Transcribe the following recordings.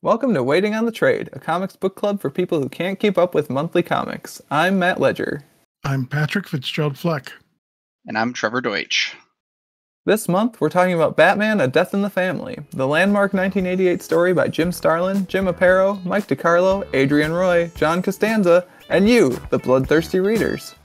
Welcome to Waiting on the Trade, a comics book club for people who can't keep up with monthly comics. I'm Matt Ledger. I'm Patrick Fitzgerald Fleck. And I'm Trevor Deutsch. This month, we're talking about Batman, A Death in the Family, the landmark 1988 story by Jim Starlin, Jim Aparo, Mike DiCarlo, Adrian Roy, John Costanza, and you, the bloodthirsty readers.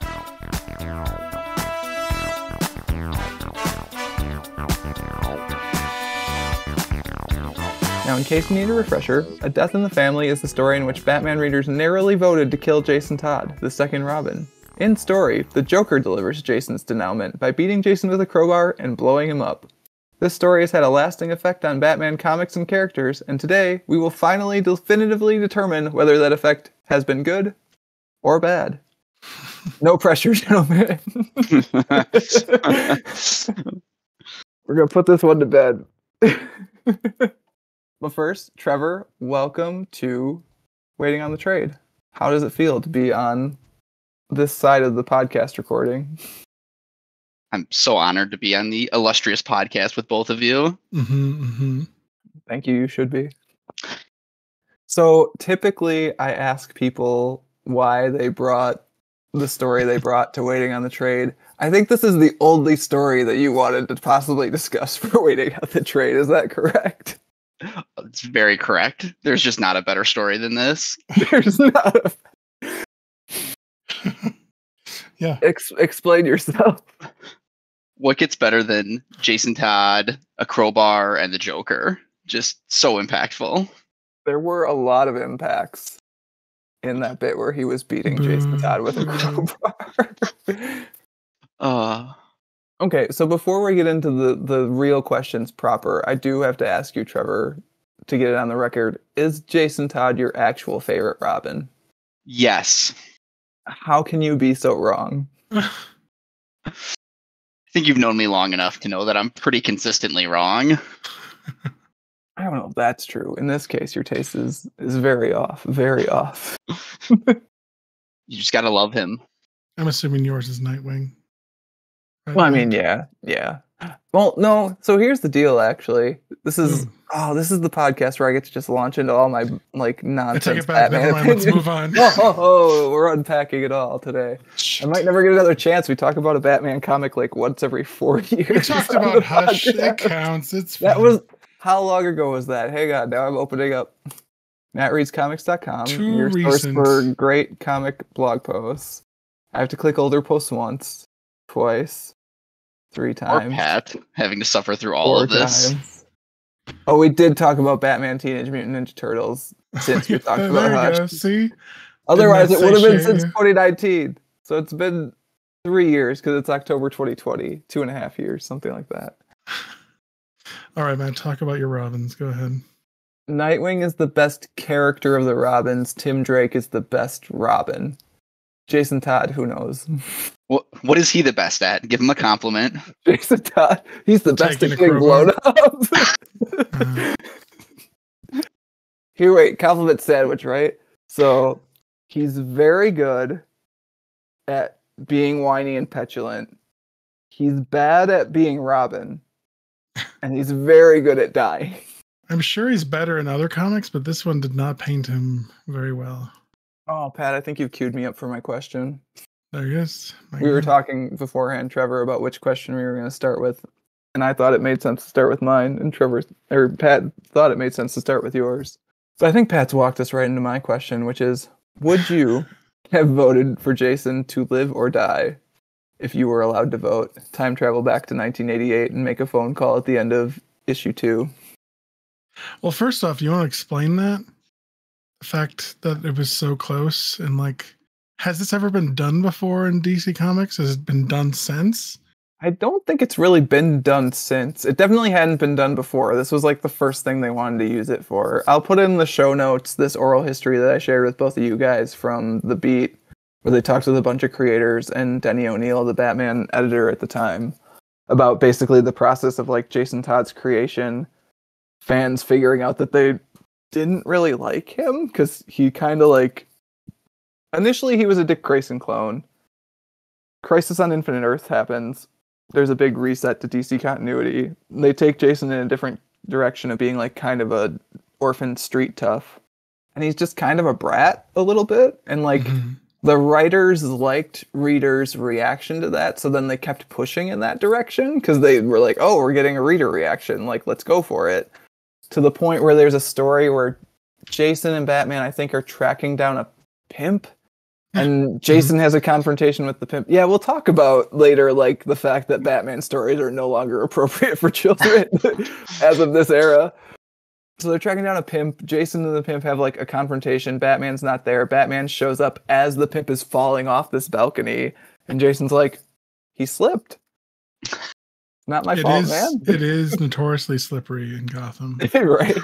Now, in case you need a refresher, A Death in the Family is the story in which Batman readers narrowly voted to kill Jason Todd, the second Robin. In story, the Joker delivers Jason's denouement by beating Jason with a crowbar and blowing him up. This story has had a lasting effect on Batman comics and characters, and today we will finally definitively determine whether that effect has been good or bad. No pressure, gentlemen. We're gonna put this one to bed. But first, Trevor, welcome to Waiting on the Trade. How does it feel to be on this side of the podcast recording? I'm so honored to be on the illustrious podcast with both of you. Thank you. You should be. So typically I ask people why they brought the story they brought to Waiting on the Trade. I think this is the only story that you wanted to possibly discuss for Waiting on the Trade. Is that correct? It's very correct. There's just not a better story than this. There's not a... Yeah. Explain yourself. What gets better than Jason Todd, a crowbar, and the Joker? Just so impactful. There were a lot of impacts in that bit where he was beating Jason Todd with a crowbar. Okay, so before we get into the real questions proper, I do have to ask you, Trevor, to get it on the record. Is Jason Todd your actual favorite Robin? Yes. How can you be so wrong? I think you've known me long enough to know that I'm pretty consistently wrong. I don't know if that's true. In this case, your taste is very off. Very off. You just gotta love him. I'm assuming yours is Nightwing. Right? Well, I mean, yeah. Well, no. So here's the deal. Actually, this is the podcast where I get to just launch into all my nonsense. I take it back. Never mind. Let's move on. We're unpacking it all today. Shit. I might never get another chance. We talk about a Batman comic like once every 4 years. We talked about Hush. It counts. It's fine. That was how long ago was that? Hang on. Now I'm opening up MattReadsComics.com. Your source for great comic blog posts. I have to click older posts once. Twice, 3 times. Or Pat having to suffer through all of this. Times. Oh, we did talk about Batman Teenage Mutant Ninja Turtles since we talked about Hush. See? Otherwise, it would have been since 2019. So it's been 3 years because it's October 2020. 2.5 years, something like that. All right, man, talk about your Robins. Go ahead. Nightwing is the best character of the Robins. Tim Drake is the best Robin. Jason Todd, who knows? What is he the best at? Give him a compliment. Jason Todd, he's the best at getting blown up. Here, wait, compliment sandwich, right? So he's very good at being whiny and petulant. He's bad at being Robin. And he's very good at dying. I'm sure he's better in other comics, but this one did not paint him very well. Oh, Pat, I think you've queued me up for my question. There he is. We were talking beforehand, Trevor, about which question we were going to start with, and I thought it made sense to start with mine, and Pat thought it made sense to start with yours. So I think Pat's walked us right into my question, which is, would you have voted for Jason to live or die if you were allowed to vote? Time travel back to 1988 and make a phone call at the end of issue 2. Well, first off, you want to explain that? The fact that it was so close, and has this ever been done before in DC Comics? Has it been done since? I don't think it's really been done since. It definitely hadn't been done before. This was the first thing they wanted to use it for. I'll put in the show notes this oral history that I shared with both of you guys from The Beat, where they talked with a bunch of creators and Denny O'Neil, the Batman editor at the time, about basically the process of Jason Todd's creation, fans figuring out that they didn't really like him because he kind of initially he was a Dick Grayson clone. Crisis on Infinite Earth happens. There's a big reset to DC continuity. They take Jason in a different direction of being kind of a orphan street tough. And he's just kind of a brat a little bit. And like Mhm. the writers liked readers' reaction to that. So then they kept pushing in that direction because they were like, oh, we're getting a reader reaction. Like, let's go for it. To the point where there's a story where Jason and Batman, I think, are tracking down a pimp. And Jason has a confrontation with the pimp. Yeah, we'll talk about later, like, the fact that Batman stories are no longer appropriate for children as of this era. So they're tracking down a pimp. Jason and the pimp have, like, a confrontation. Batman's not there. Batman shows up as the pimp is falling off this balcony. And Jason's like, he slipped. Not my fault, man. It is notoriously slippery in Gotham. Right.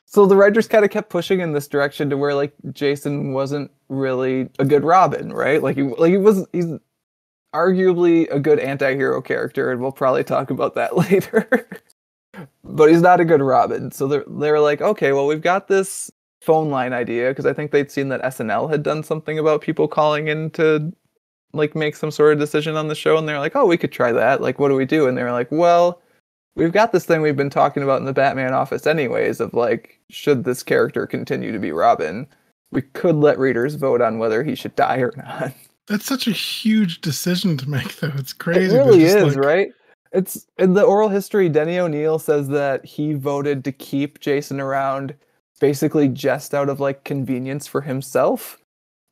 So the writers kind of kept pushing in this direction to where like Jason wasn't really a good Robin, right? He's arguably a good anti-hero character, and we'll probably talk about that later. But he's not a good Robin. So they're like, okay, well, we've got this phone line idea, because I think they'd seen that SNL had done something about people calling in to like make some sort of decision on the show, and they're like, oh, we could try that. Like, what do we do? And they're like, well, we've got this thing we've been talking about in the Batman office anyways of like, should this character continue to be Robin? We could let readers vote on whether he should die or not. That's such a huge decision to make, though. It's crazy. It really is, right? It's in the oral history. Denny O'Neil says that he voted to keep Jason around basically just out of like convenience for himself.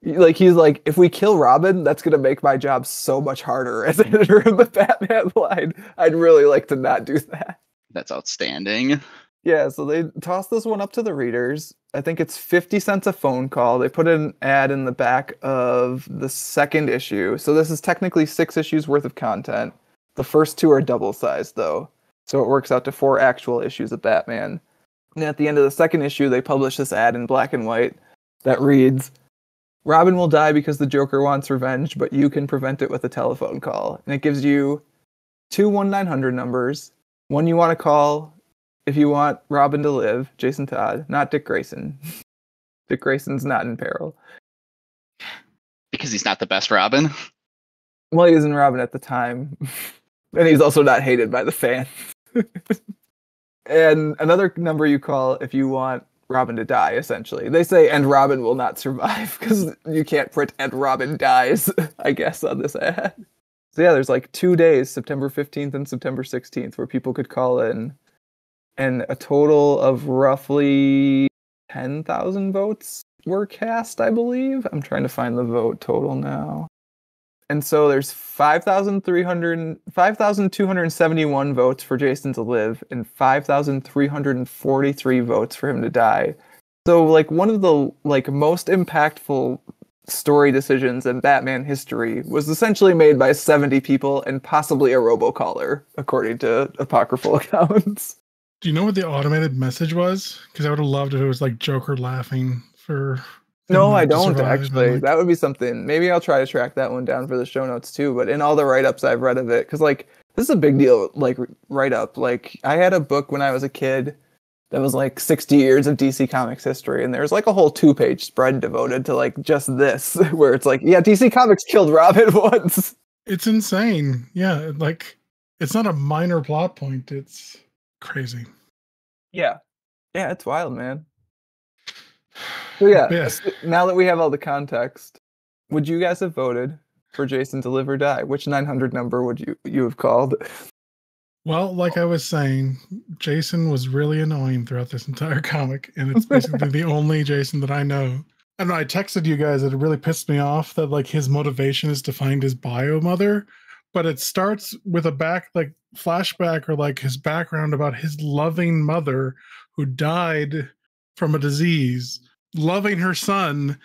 Like, he's like, if we kill Robin, that's going to make my job so much harder as editor of the Batman line. I'd really like to not do that. That's outstanding. Yeah, so they tossed this one up to the readers. I think it's 50 cents a phone call. They put an ad in the back of the second issue. So this is technically 6 issues worth of content. The first 2 are double-sized, though. So it works out to 4 actual issues of Batman. And at the end of the second issue, they publish this ad in black and white that reads, Robin will die because the Joker wants revenge, but you can prevent it with a telephone call. And it gives you 2 1-900 numbers. One you want to call if you want Robin to live, Jason Todd, not Dick Grayson. Dick Grayson's not in peril. Because he's not the best Robin? Well, he isn't Robin at the time. And he's also not hated by the fans. And another number you call if you want Robin to die, essentially. They say, and Robin will not survive, because you can't print and Robin dies, I guess, on this ad. So yeah, there's like 2 days, September 15th and September 16th, where people could call in, and a total of roughly 10,000 votes were cast, I believe. I'm trying to find the vote total now. And so there's 5,271 votes for Jason to live and 5,343 votes for him to die. So like one of the like most impactful story decisions in Batman history was essentially made by 70 people and possibly a robocaller, according to apocryphal accounts. Do you know what the automated message was? Because I would have loved if it was like Joker laughing for... No, I don't actually. Like, that would be something. Maybe I'll try to track that one down for the show notes too. But in all the write-ups I've read of it, because like this is a big deal, like write-up. Like I had a book when I was a kid that was like 60 years of DC Comics history, and there's like a whole 2-page spread devoted to like just this, where it's like, yeah, DC Comics killed Robin once. It's insane. Yeah, like it's not a minor plot point. It's crazy. Yeah, it's wild, man. So yeah, now that we have all the context, would you guys have voted for Jason to live or die? Which 900 number would you have called? Well, like I was saying, Jason was really annoying throughout this entire comic, and it's basically the only Jason that I know. And I texted you guys that it really pissed me off that like his motivation is to find his bio mother, but it starts with a flashback or like his background about his loving mother who died from a disease, loving her son.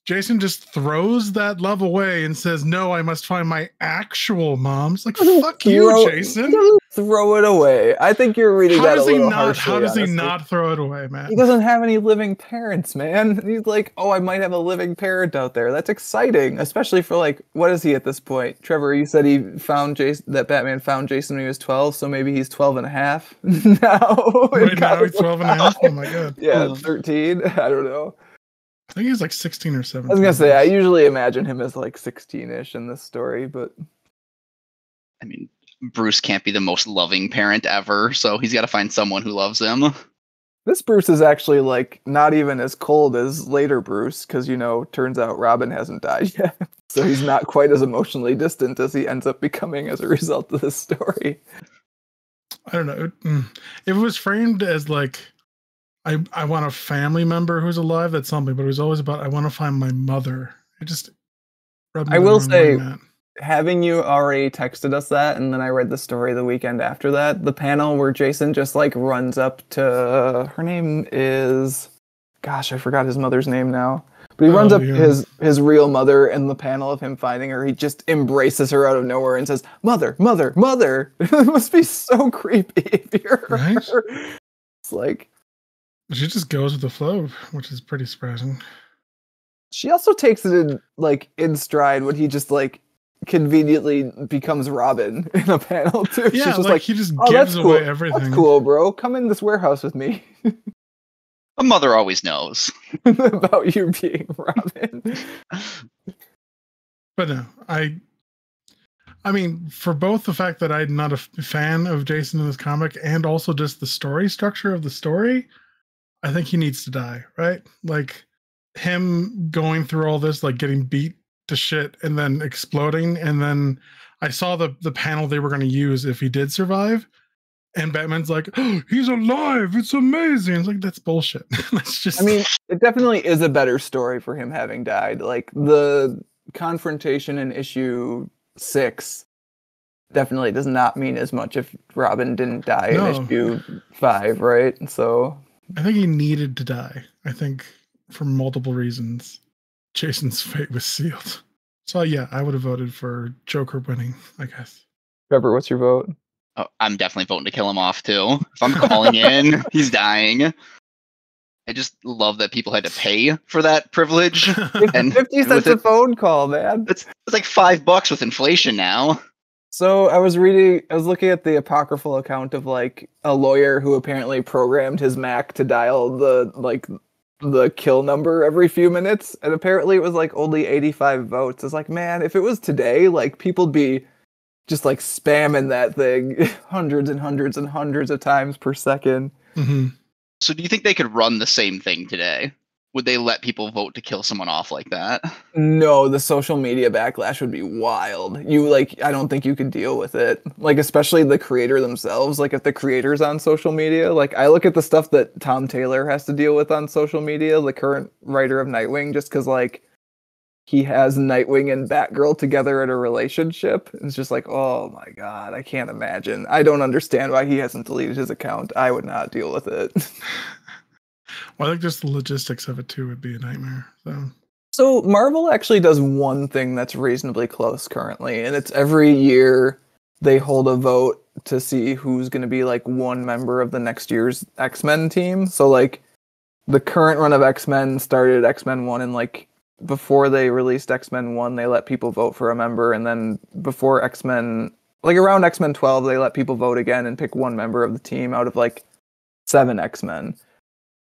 Jason just throws that love away and says, no, I must find my actual mom. It's like, fuck you, Jason. Throw it away. I think you're reading that a little harshly. How does he not throw it away, man? He doesn't have any living parents, man. He's like, oh, I might have a living parent out there. That's exciting, especially for like, what is he at this point? Trevor, you said he found Jason, that Batman found Jason when he was 12, so maybe he's 12 and a half now. Right now he's 12 and a half? Oh my God. Yeah, 13. I don't know. I think he's like 16 or 17. I was going to say, I usually imagine him as like 16-ish in this story, but... I mean, Bruce can't be the most loving parent ever, so he's got to find someone who loves him. This Bruce is actually like not even as cold as later Bruce, because turns out Robin hasn't died yet. So he's not quite as emotionally distant as he ends up becoming as a result of this story. I don't know. If it was framed as like I want a family member who's alive, that's something, but it was always about I want to find my mother. It just rubbed me I the will wrong say, way, Matt. having you already texted us that, and then I read the story the weekend after that, the panel where Jason just like runs up to her name is, gosh, I forgot his mother's name now. But he runs up to his real mother, and the panel of him finding her, he just embraces her out of nowhere and says, "Mother, mother, mother." It must be so creepy if you're Right? her. It's like She just goes with the flow, which is pretty surprising. she also takes it in stride when he just like conveniently becomes Robin in a panel too. Yeah, She's just like he just "Oh, gives that's cool. away everything. That's cool, bro. Come in this warehouse with me." A mother always knows. About you being Robin. But no, I mean, for both the fact that I'm not a fan of Jason in this comic and also just the story structure of the story, I think he needs to die, right? Like him going through all this, like getting beat to shit and then exploding. And then I saw the panel they were going to use if he did survive. And Batman's like, "Oh, he's alive. It's amazing." It's like, that's bullshit. That's just. I mean, it definitely is a better story for him having died. Like the confrontation in issue 6 definitely does not mean as much if Robin didn't die in issue 5, right? So I think he needed to die. I think for multiple reasons, Jason's fate was sealed. So yeah, I would have voted for Joker winning, I guess. Trevor, what's your vote? Oh, I'm definitely voting to kill him off too. If I'm calling in, he's dying. I just love that people had to pay for that privilege. And 50 cents a phone call, man. It's like $5 with inflation now. So I was looking at the apocryphal account of like a lawyer who apparently programmed his Mac to dial the kill number every few minutes, and apparently it was like only 85 votes. It's like, man, if it was today, like people'd be just like spamming that thing hundreds and hundreds and hundreds of times per second. Mm-hmm. So do you think they could run the same thing today? Would they let people vote to kill someone off like that? No, the social media backlash would be wild. I don't think you could deal with it. Like, especially the creator themselves. Like, if the creator's on social media, like, I look at the stuff that Tom Taylor has to deal with on social media, the current writer of Nightwing, just because, like, he has Nightwing and Batgirl together in a relationship. It's just like, oh my god, I can't imagine. I don't understand why he hasn't deleted his account. I would not deal with it. Well, I think just the logistics of it too would be a nightmare. So Marvel actually does one thing that's reasonably close currently, and it's every year they hold a vote to see who's going to be like one member of the next year's X-Men team. So like the current run of X-Men started X-Men 1, and like before they released X-Men 1, they let people vote for a member, and then before X-Men, like around X-Men 12, they let people vote again and pick one member of the team out of like 7 X-Men.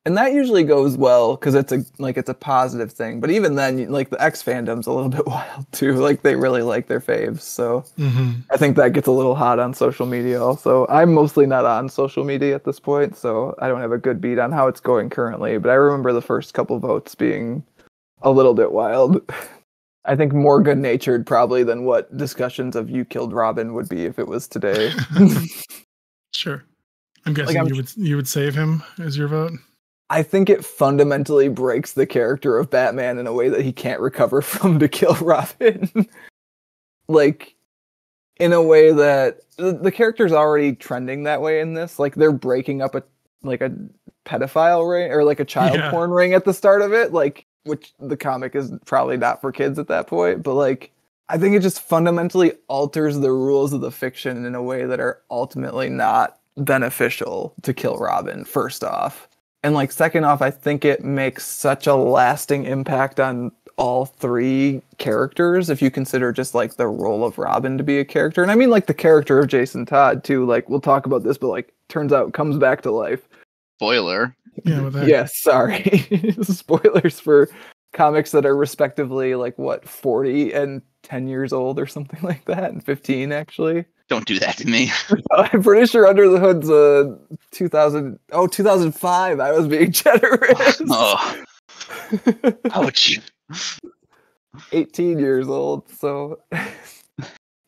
And that usually goes well because it's a positive thing. But even then, like the X fandom's a little bit wild too. Like they really like their faves. So I think that gets a little hot on social media also. I'm mostly not on social media at this point, so I don't have a good beat on how it's going currently. But I remember the first couple votes being a little bit wild. I think more good-natured probably than what discussions of "you killed Robin" would be if it was today. Sure. I'm guessing you would save him as your vote? I think it fundamentally breaks the character of Batman in a way that he can't recover from to kill Robin. Like, in a way that the character's already trending that way in this. Like, they're breaking up a pedophile ring or like a child porn ring at the start of it, like, which the comic is probably not for kids at that point. But like, I think it just fundamentally alters the rules of the fiction in a way that are ultimately not beneficial to kill Robin, first off. And like second off, I think it makes such a lasting impact on all 3 characters if you consider just like the role of Robin to be a character. And I mean like the character of Jason Todd too. Like we'll talk about this, but like turns out comes back to life. Spoiler. Yeah, with that. Yes, sorry. Spoilers for comics that are respectively like what 40 and 10 years old or something like that, and 15 actually. Don't do that to me. I'm pretty sure Under the Hood's 2005. I was being generous. Oh, ouch. 18 years old. So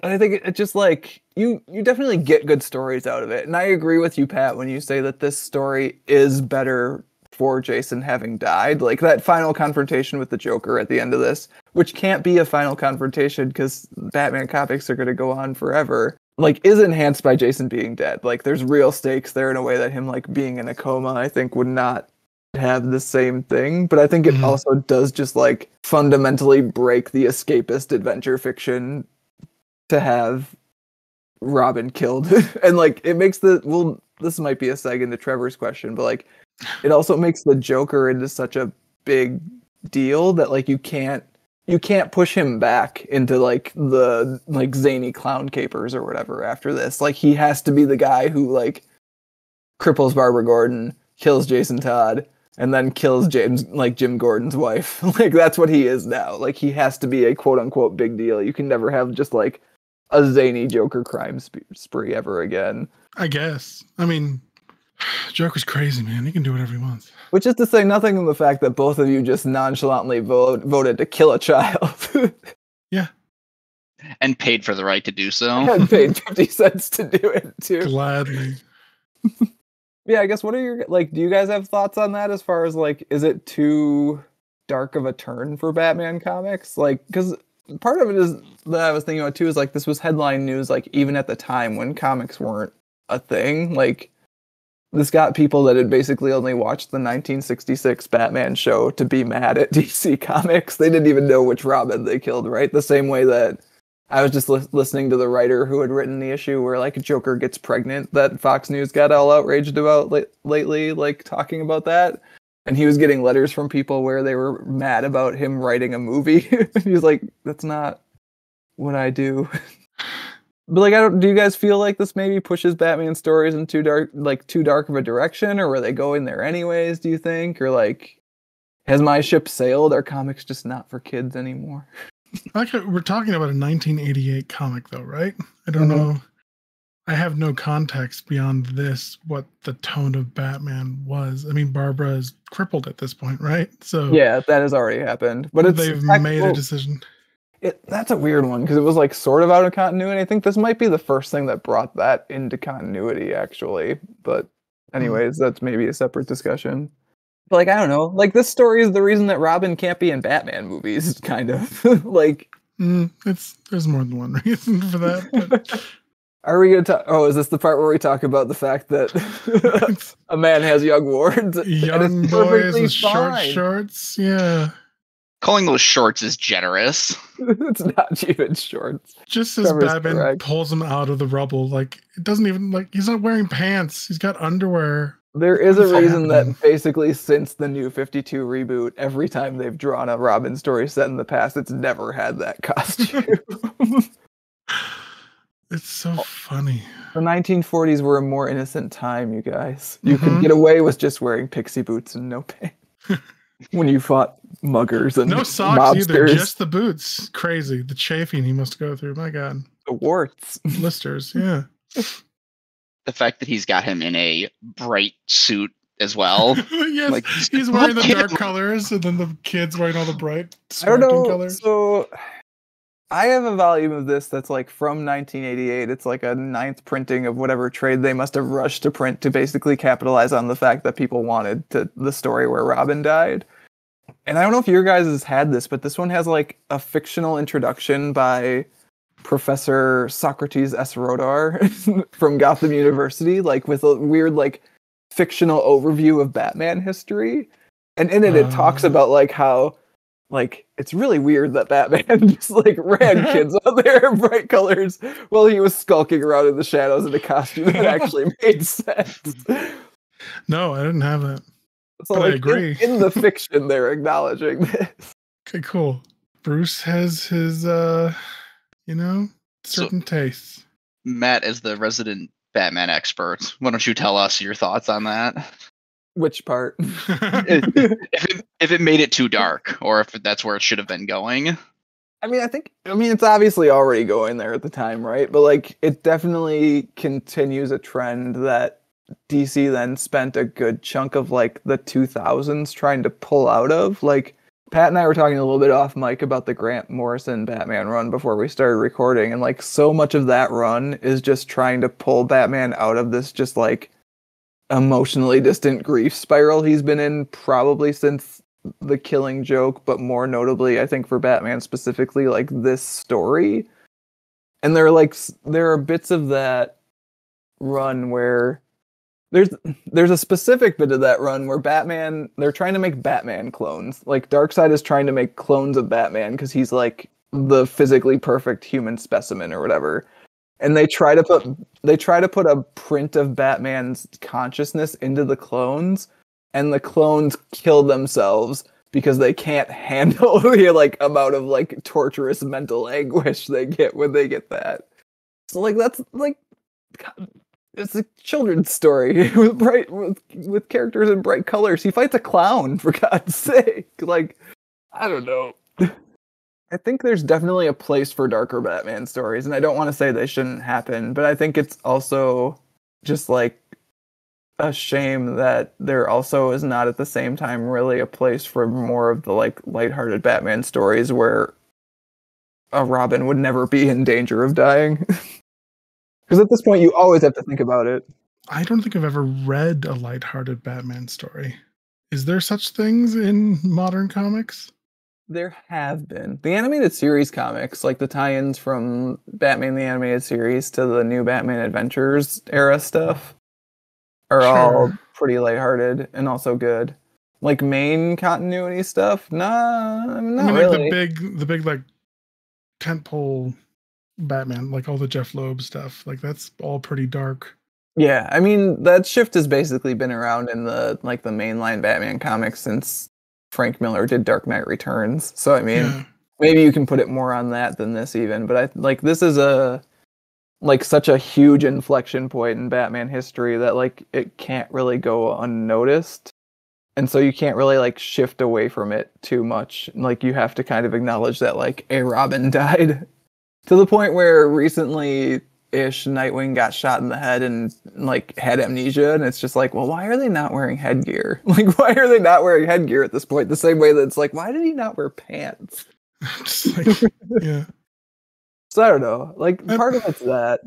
I think it just like you definitely get good stories out of it. And I agree with you, Pat, when you say that this story is better for Jason having died. Like that final confrontation with the Joker at the end of this, which can't be a final confrontation because Batman comics are going to go on forever, like is enhanced by Jason being dead. Like there's real stakes there in a way that him like being in a coma, I think, would not have the same thing. But I think it also does just like fundamentally break the escapist adventure fiction to have Robin killed. And like it makes this might be a seg into Trevor's question, but like it also makes the Joker into such a big deal that like you can't push him back into like the like zany clown capers or whatever after this. Like he has to be the guy who like cripples Barbara Gordon, kills Jason Todd, and then kills Jim Gordon's wife. Like that's what he is now. Like he has to be a quote unquote big deal. You can never have just like a zany Joker crime spree ever again. I guess. I mean, Joker's crazy, man. He can do whatever he wants. Which is to say nothing of the fact that both of you just nonchalantly voted to kill a child. Yeah. And paid for the right to do so. And paid 50 cents to do it, too. Gladly. Yeah, I guess what are your, like, do you guys have thoughts on that as far as, like, is it too dark of a turn for Batman comics? Like, because part of it is, that I was thinking about, too, is, like, this was headline news, like, even at the time when comics weren't a thing. Like, this got people that had basically only watched the 1966 Batman show to be mad at DC Comics. They didn't even know which Robin they killed, right? The same way that I was just listening to the writer who had written the issue where, like, Joker gets pregnant that Fox News got all outraged about lately, like, talking about that. And he was getting letters from people where they were mad about him writing a movie. He was like, that's not what I do. But like, do you guys feel like this maybe pushes Batman stories in too dark of a direction, or were they going there anyways? Do you think, or like, has my ship sailed? Are comics just not for kids anymore? Like we're talking about a 1988 comic, though, right? I don't know. I have no context beyond this. What the tone of Batman was. I mean, Barbara is crippled at this point, right? So yeah, that has already happened. But they've made a decision. That's a weird one because it was like sort of out of continuity. I think this might be the first thing that brought that into continuity, actually. But anyways, that's maybe a separate discussion. But like, I don't know. Like this story is the reason that Robin can't be in Batman movies, kind of. Like, there's more than one reason for that. But are we gonna talk? Oh, is this the part where we talk about the fact that a man has young wards? Young boys with short shorts, yeah. Calling those shorts is generous. It's not even shorts. Just as Batman pulls him out of the rubble, like it doesn't even like he's not wearing pants. He's got underwear. There is a reason that basically since the New 52 reboot, every time they've drawn a Robin story set in the past, it's never had that costume. It's so funny. The 1940s were a more innocent time, you guys. You could get away with just wearing pixie boots and no pants. When you fought muggers and no socks mobsters. Either, just the boots. Crazy. The chafing he must go through. My God. The warts. Blisters, yeah. The fact that he's got him in a bright suit as well. Yes, like, he's wearing the dark colors and then the kid's wearing all the bright colors. So I have a volume of this that's like from 1988. It's like a 9th printing of whatever trade they must have rushed to print to basically capitalize on the fact that people wanted the story where Robin died. And I don't know if your guys has had this, but this one has like a fictional introduction by Professor Socrates S. Rodar from Gotham University, like with a weird like fictional overview of Batman history. And in it, it talks about like how like it's really weird that Batman just like ran kids out there in bright colors while he was skulking around in the shadows in a costume that actually made sense. No, I didn't have that. So but like, I agree. In the fiction, they're acknowledging this. Okay, cool. Bruce has his, certain tastes. Matt, as the resident Batman expert, why don't you tell us your thoughts on that? Which part? If it made it too dark, or if that's where it should have been going. I mean, it's obviously already going there at the time, right? But like, it definitely continues a trend that DC then spent a good chunk of like the 2000s trying to pull out of. Like, Pat and I were talking a little bit off mic about the Grant Morrison Batman run before we started recording, and like, so much of that run is just trying to pull Batman out of this just like emotionally distant grief spiral he's been in probably since The Killing Joke, but more notably, I think for Batman specifically, like this story. And there are bits of that run where there's a specific bit of that run where they're trying to make Batman clones. Like Darkseid is trying to make clones of Batman because he's like the physically perfect human specimen or whatever. And they try to put a print of Batman's consciousness into the clones, and the clones kill themselves because they can't handle the like amount of like torturous mental anguish they get when they get that. So like that's like, God, it's a children's story with characters in bright colors. He fights a clown, for God's sake. Like, I don't know. I think there's definitely a place for darker Batman stories, and I don't want to say they shouldn't happen, but I think it's also just like a shame that there also is not at the same time really a place for more of the like lighthearted Batman stories where a Robin would never be in danger of dying. Because at this point, you always have to think about it. I don't think I've ever read a lighthearted Batman story. Is there such things in modern comics? There have been. The animated series comics, like the tie-ins from Batman the Animated Series to the new Batman Adventures era stuff, are all pretty lighthearted and also good. Like main continuity stuff, not really. Like the big like tentpole Batman, like all the Jeff Loeb stuff, like that's all pretty dark. Yeah, I mean that shift has basically been around in the mainline Batman comics since Frank Miller did Dark Knight Returns. So I mean, maybe you can put it more on that than this even. But this is such a huge inflection point in Batman history that like it can't really go unnoticed. And so you can't really like shift away from it too much. Like you have to kind of acknowledge that like a Robin died. To the point where recently-ish, Nightwing got shot in the head and, like, had amnesia, and it's just like, well, why are they not wearing headgear? Like, why are they not wearing headgear at this point? The same way that it's like, why did he not wear pants? Yeah. So I don't know. Like, part of it's that.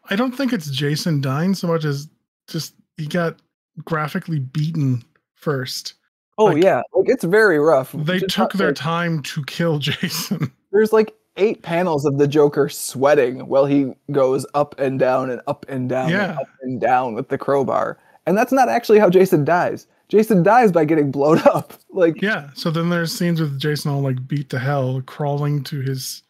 I don't think it's Jason dying so much as just he got graphically beaten first. Oh, like, yeah. Like, it's very rough. They took their time to kill Jason. There's, like, 8 panels of the Joker sweating while he goes up and down and up and down and up and down with the crowbar. And that's not actually how Jason dies. Jason dies by getting blown up. Like, yeah, so then there's scenes with Jason all like beat to hell, crawling to his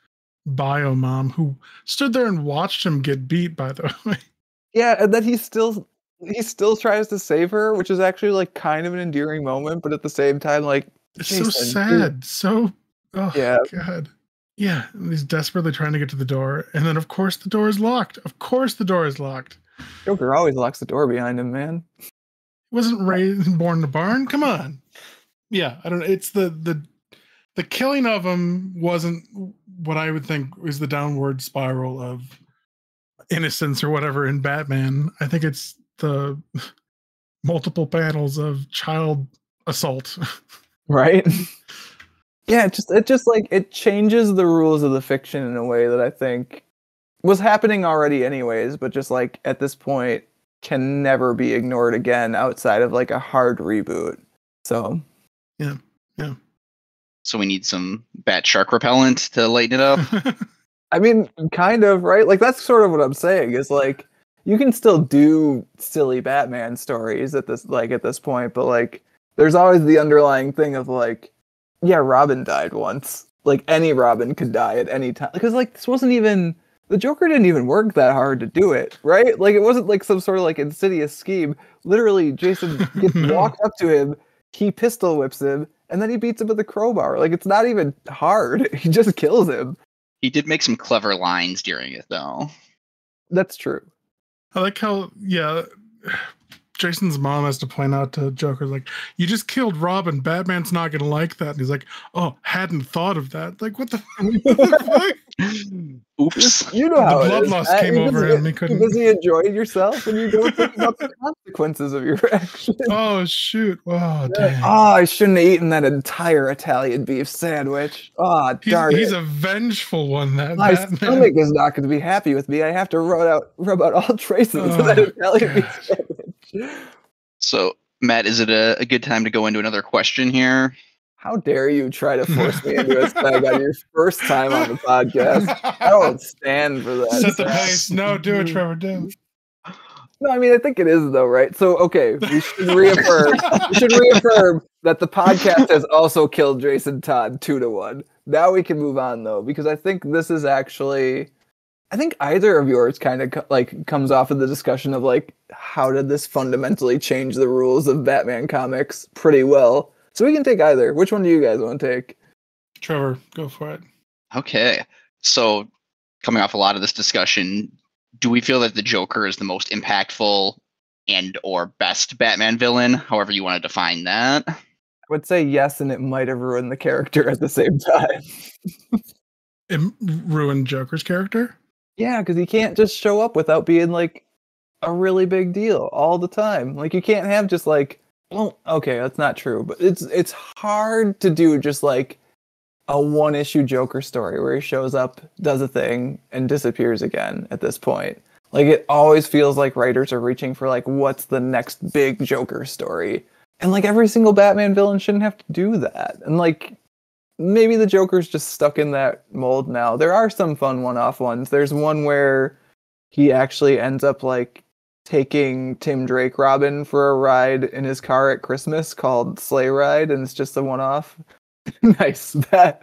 bio mom, who stood there and watched him get beat, by the way. Yeah, and then he still tries to save her, which is actually like kind of an endearing moment, but at the same time, like, it's Jason, so sad. Dude. So God. Yeah, he's desperately trying to get to the door, and then of course the door is locked. Of course the door is locked. Joker always locks the door behind him, man. He wasn't born in the barn. Come on. Yeah, I don't know. It's the killing of him wasn't what I would think is the downward spiral of innocence or whatever in Batman. I think it's the multiple panels of child assault. Right? Yeah, it just like it changes the rules of the fiction in a way that I think was happening already anyways, but just like at this point can never be ignored again outside of like a hard reboot. So yeah. So we need some bat shark repellent to lighten it up. I mean, kind of, right? Like that's sort of what I'm saying is like you can still do silly Batman stories at this point, but like there's always the underlying thing of like, yeah, Robin died once. Like any Robin could die at any time. Because like this wasn't even the Joker didn't even work that hard to do it, right? Like it wasn't like some sort of like insidious scheme. Literally, Jason walks up to him, he pistol whips him, and then he beats him with a crowbar. Like it's not even hard. He just kills him. He did make some clever lines during it, though. That's true. I like how, Jason's mom has to point out to Joker, like, you just killed Robin. Batman's not going to like that. And he's like, oh, hadn't thought of that. Like, what the fuck? Oops. You know The how it is. bloodlust came You over busy- him. He You couldn't. busy enjoying yourself and you don't think about the consequences of your actions. Oh, shoot. Oh, dang. Oh, I shouldn't have eaten that entire Italian beef sandwich. Oh, darn He's it. a vengeful one, that My Batman. stomach is not going to be happy with me. I have to rub out all traces of that Oh, Italian beef gosh. sandwich. So, Matt, is it a good time to go into another question here? How dare you try to force me into a seg on your first time on the podcast? I don't stand for that. Set the Zach. pace. No, do it, Trevor. Do. No, I mean, I think it is though, right? So, okay, we should reaffirm that the podcast has also killed Jason Todd 2-1. Now we can move on though, because I think this is actually, I think either of yours kind of like comes off of the discussion of like, how did this fundamentally change the rules of Batman comics pretty well? So we can take either. Which one do you guys want to take? Trevor, go for it. Okay. So, coming off a lot of this discussion, do we feel that the Joker is the most impactful and or best Batman villain, however you want to define that? I would say yes, and it might have ruined the character at the same time. It ruined Joker's character? Yeah, because he can't just show up without being like a really big deal all the time. Like you can't have just like, well, okay, that's not true, but it's hard to do just like a one-issue Joker story where he shows up, does a thing, and disappears again at this point. Like it always feels like writers are reaching for like what's the next big Joker story. And like every single Batman villain shouldn't have to do that. And like maybe the Joker's just stuck in that mold now. There are some fun one-off ones. There's one where he actually ends up like taking Tim Drake Robin for a ride in his car at Christmas called Sleigh Ride, and it's just a one-off. Nice. Pat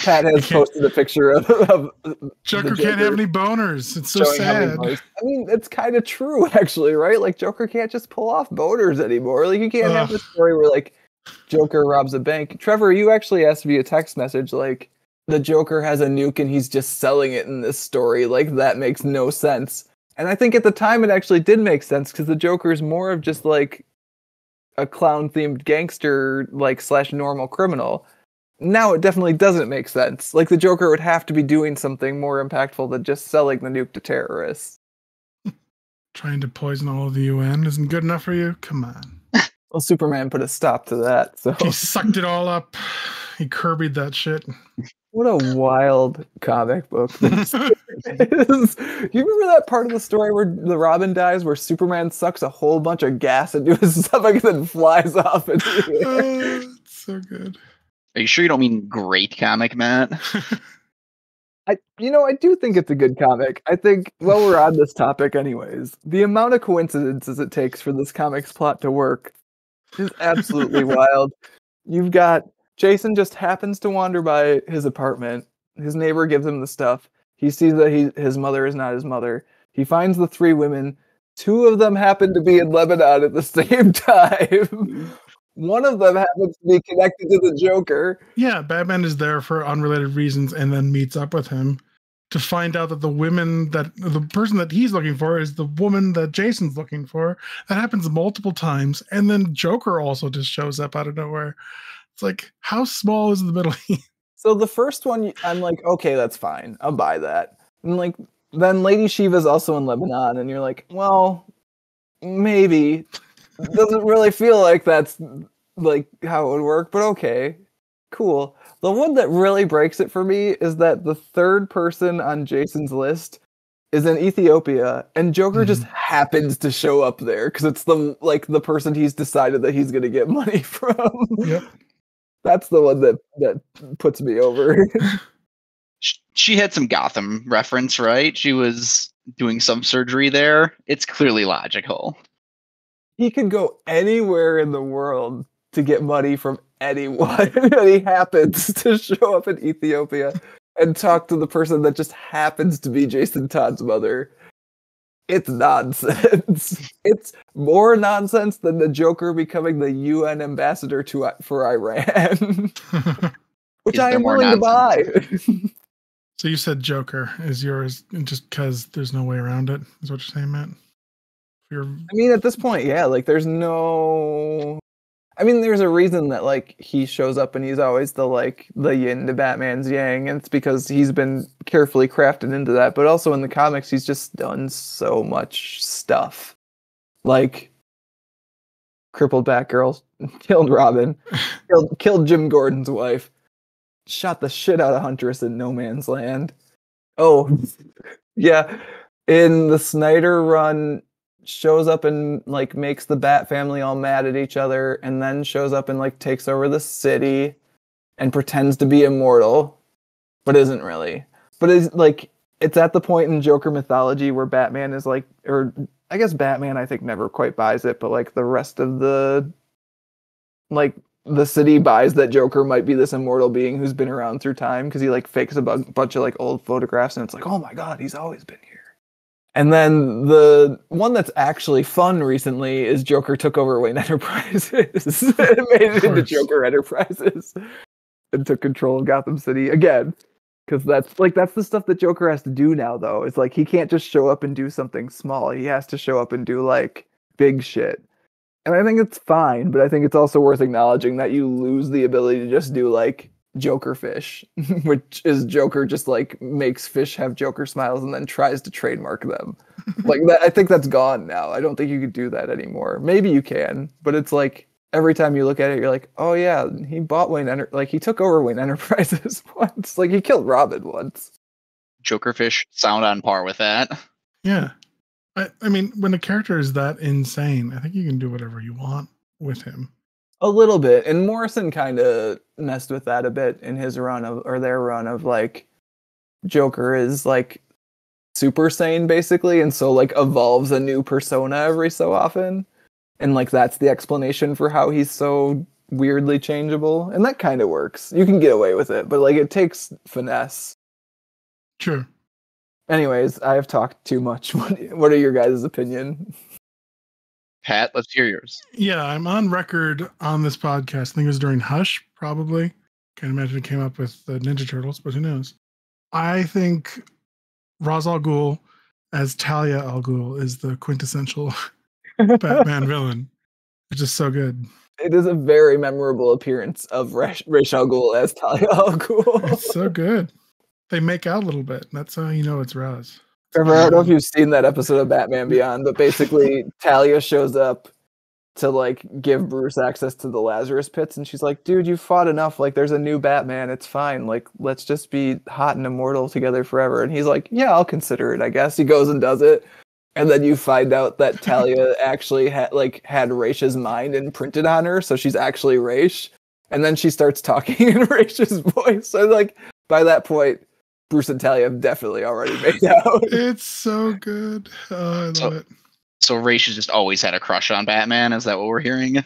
has posted a picture of Joker can't have any boners. It's so showing how many sad. boners. I mean, it's kind of true, actually, right? Like, Joker can't just pull off boners anymore. Like, you can't have this story where, like, Joker robs a bank. Trevor, you actually asked via text message, like, the Joker has a nuke and he's just selling it in this story. Like, that makes no sense. And I think at the time it actually did make sense because the Joker is more of just, like, a clown-themed gangster, like, / normal criminal. Now it definitely doesn't make sense. Like, the Joker would have to be doing something more impactful than just selling the nuke to terrorists. Trying to poison all of the UN isn't good enough for you? Come on. Well, Superman put a stop to that, so... He sucked it all up. He Kirby'd that shit. What a wild comic book this is. You remember that part of the story where the Robin dies, where Superman sucks a whole bunch of gas into his stomach and then flies off into the air? It's so good. Are you sure you don't mean great comic, Matt? I do think it's a good comic. I think, while we're on this topic anyways, the amount of coincidences it takes for this comic's plot to work is absolutely wild. You've got Jason just happens to wander by his apartment. His neighbor gives him the stuff. He sees that his mother is not his mother. He finds the 3 women. 2 of them happen to be in Lebanon at the same time. One of them happens to be connected to the Joker. Yeah, Batman is there for unrelated reasons and then meets up with him to find out that the person that he's looking for is the woman that Jason's looking for. That happens multiple times. And then Joker also just shows up out of nowhere. It's like, how small is the Middle East? So the first one, I'm like, okay, that's fine. I'll buy that. And like, then Lady Shiva's also in Lebanon, and you're like, well, maybe. It doesn't really feel like that's like how it would work, but okay, cool. The one that really breaks it for me is that the 3rd person on Jason's list is in Ethiopia, and Joker just happens to show up there because it's the person he's decided that he's gonna get money from. Yep. That's the one that puts me over. She had some Gotham reference, right? She was doing some surgery there. It's clearly logical. He could go anywhere in the world to get money from anyone, and he happens to show up in Ethiopia and talk to the person that just happens to be Jason Todd's mother. It's nonsense. It's more nonsense than the Joker becoming the UN ambassador for Iran, which Is I there am more willing to buy. So you said Joker is yours just because there's no way around it, is what you're saying, Matt? You're I mean, at this point, yeah, like there's no. I mean, there's a reason that like he shows up and he's always the yin to Batman's yang, and it's because he's been carefully crafted into that. But also in the comics, he's just done so much stuff, like crippled Batgirl, killed Robin, killed Jim Gordon's wife, shot the shit out of Huntress in No Man's Land. Oh, yeah, in the Snyder run, shows up and like makes the Bat family all mad at each other, and then shows up and like takes over the city and pretends to be immortal, but isn't really. But it's at the point in Joker mythology where Batman is like, or I guess Batman I think never quite buys it, but like the rest of the city buys that Joker might be this immortal being who's been around through time, because he like fakes a bunch of like old photographs, and it's like, oh my god, he's always been here. And then the one that's actually fun recently is Joker took over Wayne Enterprises and made it into Joker Enterprises and took control of Gotham City again. Because that's the stuff that Joker has to do now, though. It's like he can't just show up and do something small. He has to show up and do like big shit. And I think it's fine, but I think it's also worth acknowledging that you lose the ability to just do like Joker fish, which is Joker just like makes fish have Joker smiles and then tries to trademark them. Like that, I think that's gone now. I don't think you could do that anymore. Maybe you can, but it's like every time you look at it, you're like, oh yeah, he bought like he took over Wayne Enterprises once. Like he killed Robin once. Joker fish sound on par with that. Yeah. I mean, when a character is that insane, I think you can do whatever you want with him. A little bit. And Morrison kind of messed with that a bit in his run their run of like Joker is like super sane basically, and so like evolves a new persona every so often. And like that's the explanation for how he's so weirdly changeable. And that kind of works. You can get away with it, but like it takes finesse. Sure. Anyways, I have talked too much. What are your guys' opinion? Pat, let's hear yours. Yeah, I'm on record on this podcast. I think it was during Hush, probably. Can't imagine it came up with the Ninja Turtles, but who knows? I think Ra's al Ghul as Talia al Ghul is the quintessential Batman villain. It's just so good. It is a very memorable appearance of Ra's al Ghul as Talia al Ghul. It's so good. They make out a little bit. That's how you know it's Ra's. Trevor, I don't know if you've seen that episode of Batman Beyond, but basically Talia shows up to like give Bruce access to the Lazarus pits, and she's like, dude, you fought enough, like there's a new Batman, it's fine, like let's just be hot and immortal together forever. And he's like, yeah, I'll consider it, I guess. He goes and does it, and then you find out that Talia actually had Raish's mind imprinted on her, so she's actually Raish, and then she starts talking in Raish's voice. So like by that point, Bruce and Talia have definitely already made out. It's so good. I love it. So Raish has just always had a crush on Batman. Is that what we're hearing?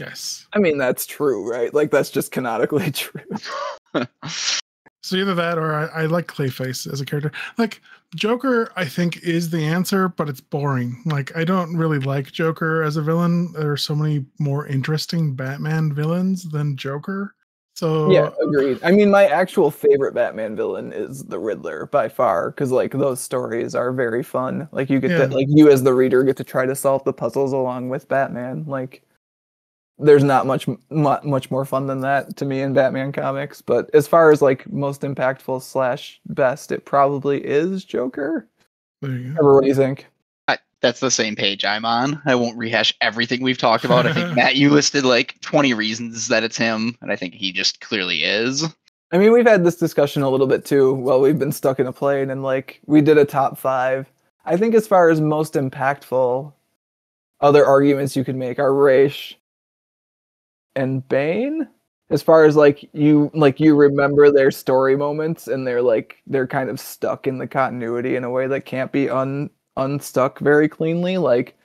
Yes. I mean, that's true, right? Like, that's just canonically true. So either that or I like Clayface as a character. Like, Joker, I think, is the answer, but it's boring. Like, I don't really like Joker as a villain. There are so many more interesting Batman villains than Joker. So yeah, agreed. I mean, my actual favorite Batman villain is the Riddler by far, because like those stories are very fun. Like you get to, like you as the reader get to try to solve the puzzles along with Batman. Like there's not much more fun than that to me in Batman comics. But as far as like most impactful / best, it probably is Joker. There you go. Trevor, what do you think? That's the same page I'm on. I won't rehash everything we've talked about. I think, Matt, you listed like 20 reasons that it's him, and I think he just clearly is. I mean, we've had this discussion a little bit too while we've been stuck in a plane, and like we did a top 5. I think as far as most impactful, other arguments you could make are Raish and Bane. As far as like you remember their story moments, and they're kind of stuck in the continuity in a way that can't be unstuck very cleanly. Like,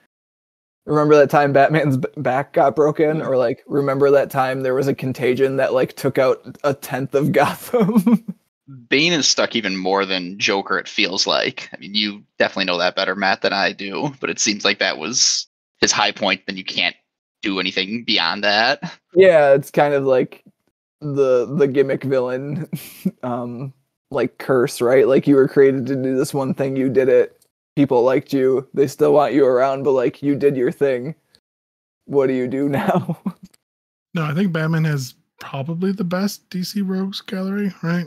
remember that time Batman's back got broken, or like remember that time there was a contagion that like took out 1/10 of Gotham. Bane is stuck even more than Joker, it feels like. I mean, you definitely know that better, Matt, than I do, but it seems like that was his high point, then you can't do anything beyond that. Yeah, it's kind of like the gimmick villain like curse, right? Like you were created to do this one thing, you did it, people liked you. They still want you around, but like you did your thing. What do you do now? No, I think Batman has probably the best DC Rogues gallery, right?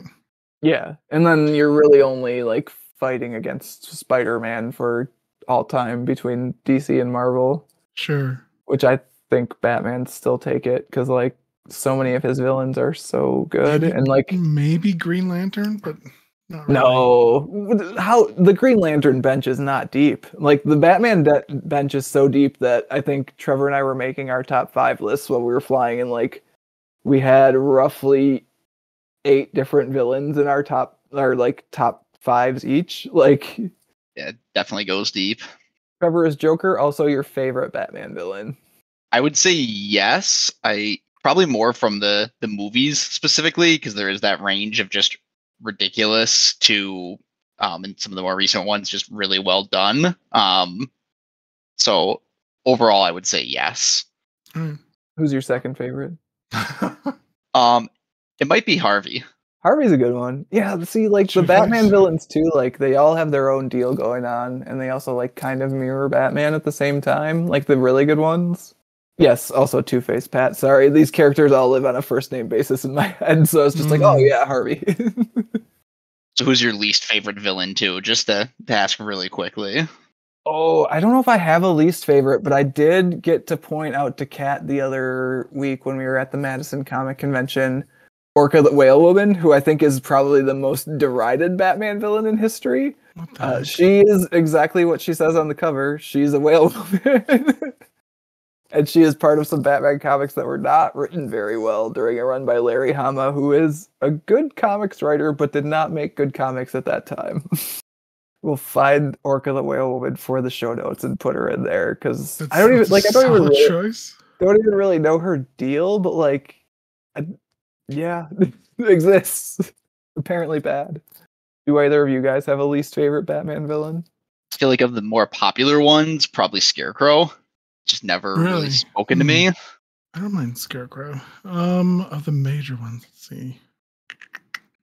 Yeah. And then you're really only like fighting against Spider-Man for all time between DC and Marvel, Sure. which I think Batman still take it because like so many of his villains are so good and like maybe Green Lantern, but not really. no, how the Green Lantern bench is not deep. Like the Batman bench is so deep that I think Trevor and I were making our top 5 lists while we were flying, and like we had roughly 8 different villains in our top 5s each. Like, Yeah, it definitely goes deep. Trevor, is Joker also your favorite Batman villain? I would say yes. I probably more from the movies specifically, because there is that range of just ridiculous to and some of the more recent ones just really well done. So overall I would say yes. Who's your second favorite? It might be Harvey. Harvey's a good one. Yeah, see, like the Batman villains too, like they all have their own deal going on, and they also like kind of mirror Batman at the same time, like the really good ones. Yes, also Two-Face Pat. Sorry, these characters all live on a first name basis in my head, so it's just like, oh yeah, Harvey. So who's your least favorite villain too? Just to ask really quickly. Oh, I don't know if I have a least favorite, but I did get to point out to Kat the other week when we were at the Madison Comic Convention, Orca the Whale Woman, who I think is probably the most derided Batman villain in history. She is exactly what she says on the cover. She's a whale woman. And she is part of some Batman comics that were not written very well during a run by Larry Hama, who is a good comics writer, but did not make good comics at that time. We'll find Orca the Whale Woman for the show notes and put her in there, because I don't even really know her deal, but like, yeah, it exists. Apparently bad. Do either of you guys have a least favorite Batman villain? I feel like of the more popular ones, probably Scarecrow. Just never really spoken to me. I don't mind Scarecrow. Of the major ones, let's see.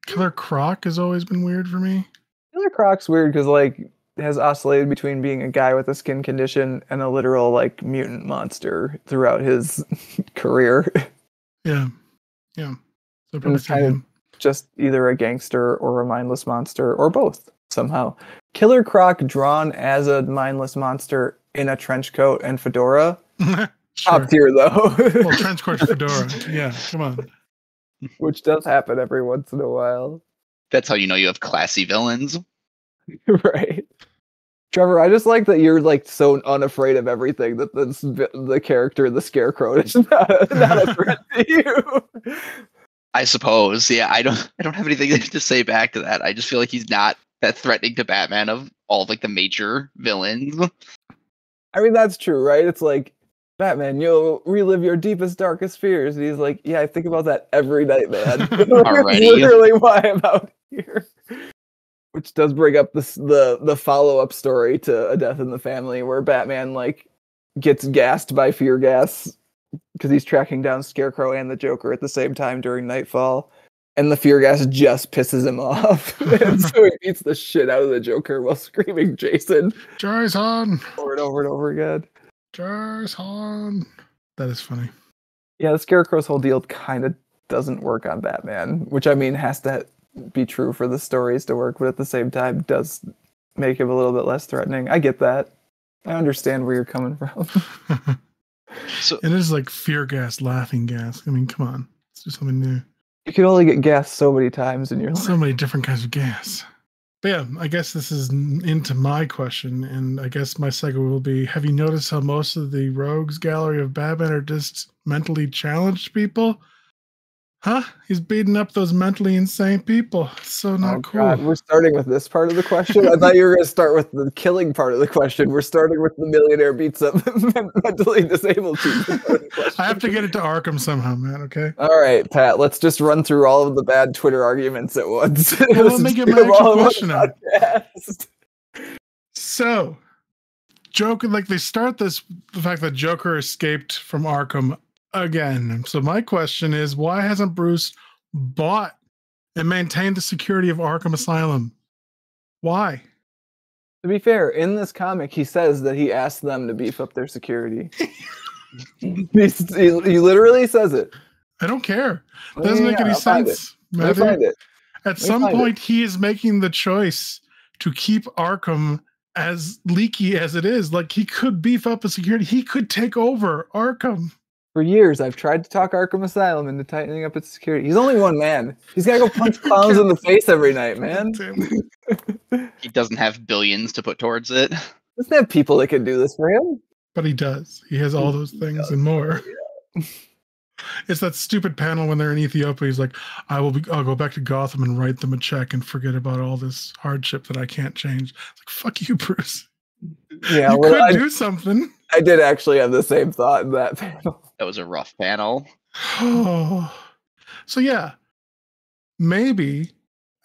Killer Croc has always been weird for me. Killer Croc's weird because like has oscillated between being a guy with a skin condition and a literal like mutant monster throughout his career. Yeah. So probably kind of just either a gangster or a mindless monster or both somehow. Killer Croc drawn as a mindless monster in a trench coat and fedora. Sure. Top tier though. Well, trench coat fedora. Yeah, come on. Which does happen every once in a while. That's how you know you have classy villains. Right. Trevor, I just like that you're like so unafraid of everything that the character, the Scarecrow, is not a threat to you. I suppose. Yeah, I don't have anything to say back to that. I just feel like he's not that threatening to Batman of all of like the major villains. I mean, that's true, right? It's like, Batman, you'll relive your deepest, darkest fears. And he's like, yeah, I think about that every night, man. Already. That's literally why I'm out here. Which does bring up the follow-up story to A Death in the Family, where Batman like gets gassed by fear gas because he's tracking down Scarecrow and the Joker at the same time during Nightfall. And the fear gas just pisses him off. And so he beats the shit out of the Joker while screaming Jason. Jason! Over and over and over again. Jason! That is funny. Yeah, the Scarecrow's whole deal kind of doesn't work on Batman, which I mean has to be true for the stories to work, but at the same time does make him a little bit less threatening. I get that. I understand where you're coming from. So it is like fear gas, laughing gas. I mean, come on. It's just something new. You can only get gas so many times in your life. So many different kinds of gas. But yeah, I guess this is into my question, and I guess my segue will be, have you noticed how most of the rogues gallery of Batman are just mentally challenged people? Huh? He's beating up those mentally insane people. It's so not cool. God, we're starting with this part of the question. I thought you were going to start with the killing part of the question. We're starting with the millionaire beats up mentally disabled people. I have to get it to Arkham somehow, man, okay? All right, Pat, let's just run through all of the bad Twitter arguments at once. Well, let me get my actual question out. So, Joker, like they start this, the fact that Joker escaped from Arkham again. So my question is, why hasn't Bruce bought and maintained the security of Arkham Asylum? Why? To be fair, in this comic, he says that he asked them to beef up their security. he literally says it. I don't care. Doesn't make any sense. Let me find it. At some point, he is making the choice to keep Arkham as leaky as it is. Like, he could beef up a security. He could take over Arkham. For years, I've tried to talk Arkham Asylum into tightening up its security. He's only one man. He's got to go punch clowns in the face every night, man. He doesn't have billions to put towards it. Doesn't have people that can do this for him. But he does. He has all those things and more. Yeah. It's that stupid panel when they're in Ethiopia. He's like, I'll go back to Gotham and write them a check and forget about all this hardship that I can't change. It's like, fuck you, Bruce. Yeah, you could do something. I did actually have the same thought in that panel. That was a rough panel. Oh. So yeah, maybe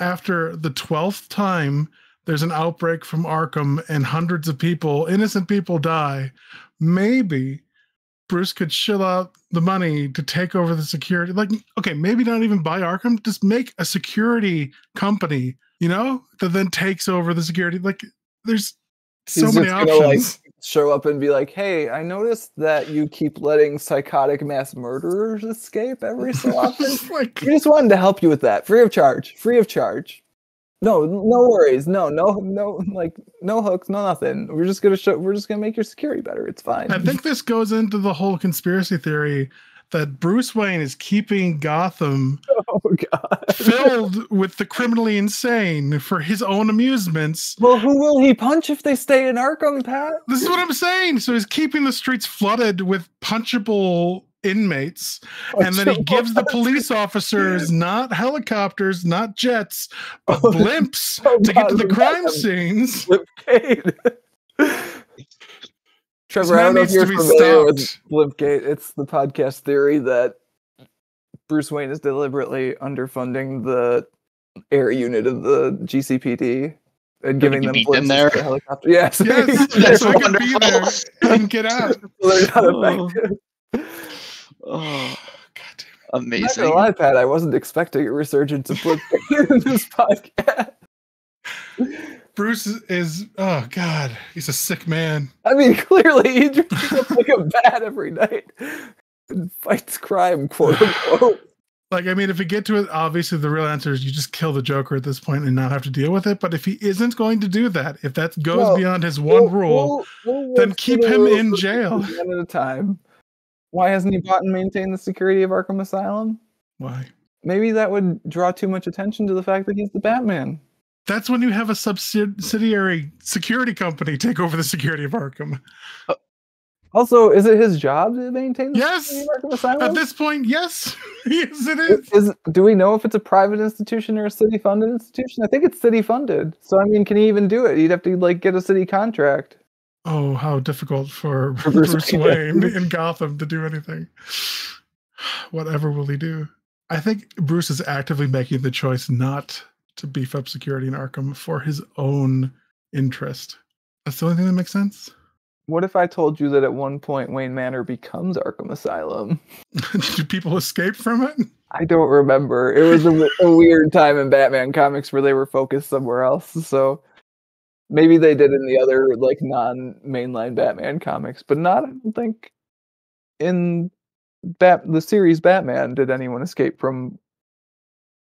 after the 12th time there's an outbreak from Arkham and hundreds of people, innocent people die, maybe Bruce could shill out the money to take over the security. Like, okay, maybe not even buy Arkham, just make a security company, that then takes over the security. Like, there's so many options. Show up and be like, hey, I noticed that you keep letting psychotic mass murderers escape every so often. We just wanted to help you with that. Free of charge. No worries. No, like no hooks, no nothing. We're just gonna make your security better. It's fine. I think this goes into the whole conspiracy theory that Bruce Wayne is keeping Gotham filled with the criminally insane for his own amusements. Well, who will he punch if they stay in Arkham, Pat? This is what I'm saying. So he's keeping the streets flooded with punchable inmates, and then he gives the police officers not helicopters, not jets, but blimps to get to the crime scenes. Trevor, I don't know if you're familiar with Blimpgate. It's the podcast theory that Bruce Wayne is deliberately underfunding the air unit of the GCPD and giving them blimps there. Helicopter. Yes, so I can be there and get out. They're not effective. Oh, God damn it. Amazing. I'm not gonna lie, Pat, I wasn't expecting a resurgence of Blimpgate in this podcast. Bruce is, oh God, he's a sick man. I mean, clearly he drinks up like a bat every night and fights crime, quote unquote. Like, I mean, if we get to it, obviously the real answer is you just kill the Joker at this point and not have to deal with it. But if he isn't going to do that, if that goes beyond his one rule, then keep him in jail. One at a time. Why hasn't he bought and maintained the security of Arkham Asylum? Why? Maybe that would draw too much attention to the fact that he's the Batman. That's when you have a subsidiary security company take over the security of Arkham. Also, is it his job to maintain the yes! security of Arkham Asylum? At this point, yes. Yes, it is. Do we know if it's a private institution or a city-funded institution? I think it's city-funded. So, I mean, can he even do it? He'd have to, get a city contract. Oh, how difficult for Bruce Wayne in Gotham to do anything. Whatever will he do? I think Bruce is actively making the choice not to beef up security in Arkham for his own interest. That's the only thing that makes sense. What if I told you that at one point Wayne Manor becomes Arkham Asylum? Do people escape from it? I don't remember. It was a weird time in Batman comics where they were focused somewhere else. So maybe they did in the other non-mainline Batman comics, but not, I don't think, in the series Batman did anyone escape from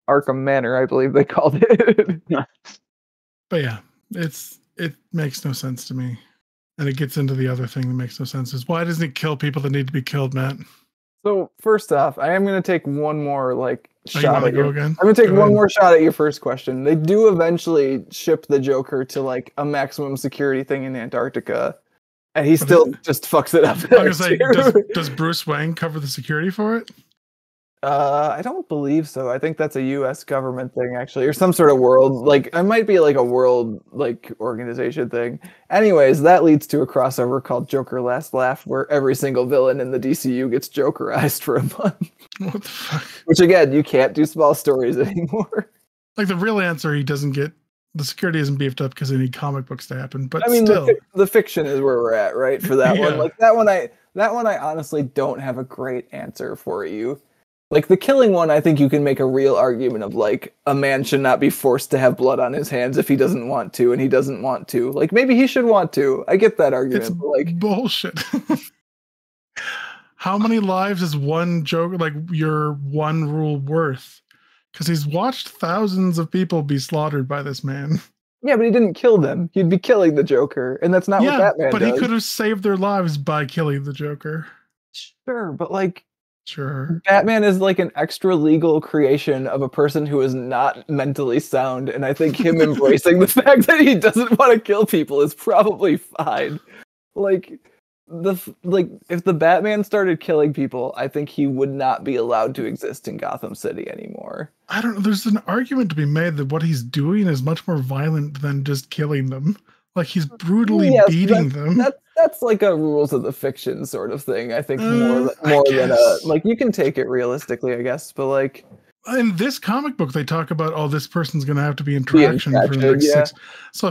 Arkham Manor, I believe they called it. But yeah, it makes no sense to me. And it gets into the other thing that makes no sense is why doesn't it kill people that need to be killed, Matt? So first off, I am going to take one more shot at you. Again? I'm going to take one more shot at your first question. They do eventually ship the Joker to a maximum security thing in Antarctica, and he still just fucks it up. I was like, does Bruce Wayne cover the security for it? I don't believe so. I think that's a U.S. government thing, actually, or some sort of world. It might be a world organization thing. Anyways, that leads to a crossover called Joker Last Laugh, where every single villain in the DCU gets Jokerized for a month. What the fuck? Which again, you can't do small stories anymore. The real answer, he doesn't get the security isn't beefed up because they need comic books to happen. But I mean, still, the fiction is where we're at, right? For that one, that one, I honestly don't have a great answer for you. Like the killing one, I think you can make a real argument of like a man should not be forced to have blood on his hands if he doesn't want to, and he doesn't want to. Like maybe he should want to. I get that argument. It's but like bullshit. How many lives is one Joker, like your one rule worth? Because he's watched thousands of people be slaughtered by this man. yeah, but he didn't kill them. He'd be killing the Joker, and that's not what Batman but does. he could have saved their lives by killing the Joker. Sure, but like Sure. Batman is like an extra legal creation of a person who is not mentally sound, and I think him embracing the fact that he doesn't want to kill people is probably fine. Like if the Batman started killing people, I think he would not be allowed to exist in Gotham City anymore. I don't know. There's an argument to be made that what he's doing is much more violent than just killing them. Like he's brutally beating them. That's like a rules of the fiction sort of thing. I think more than like you can take it realistically, I guess, but like in this comic book they talk about this person's going to have to be in traction for the next 6. So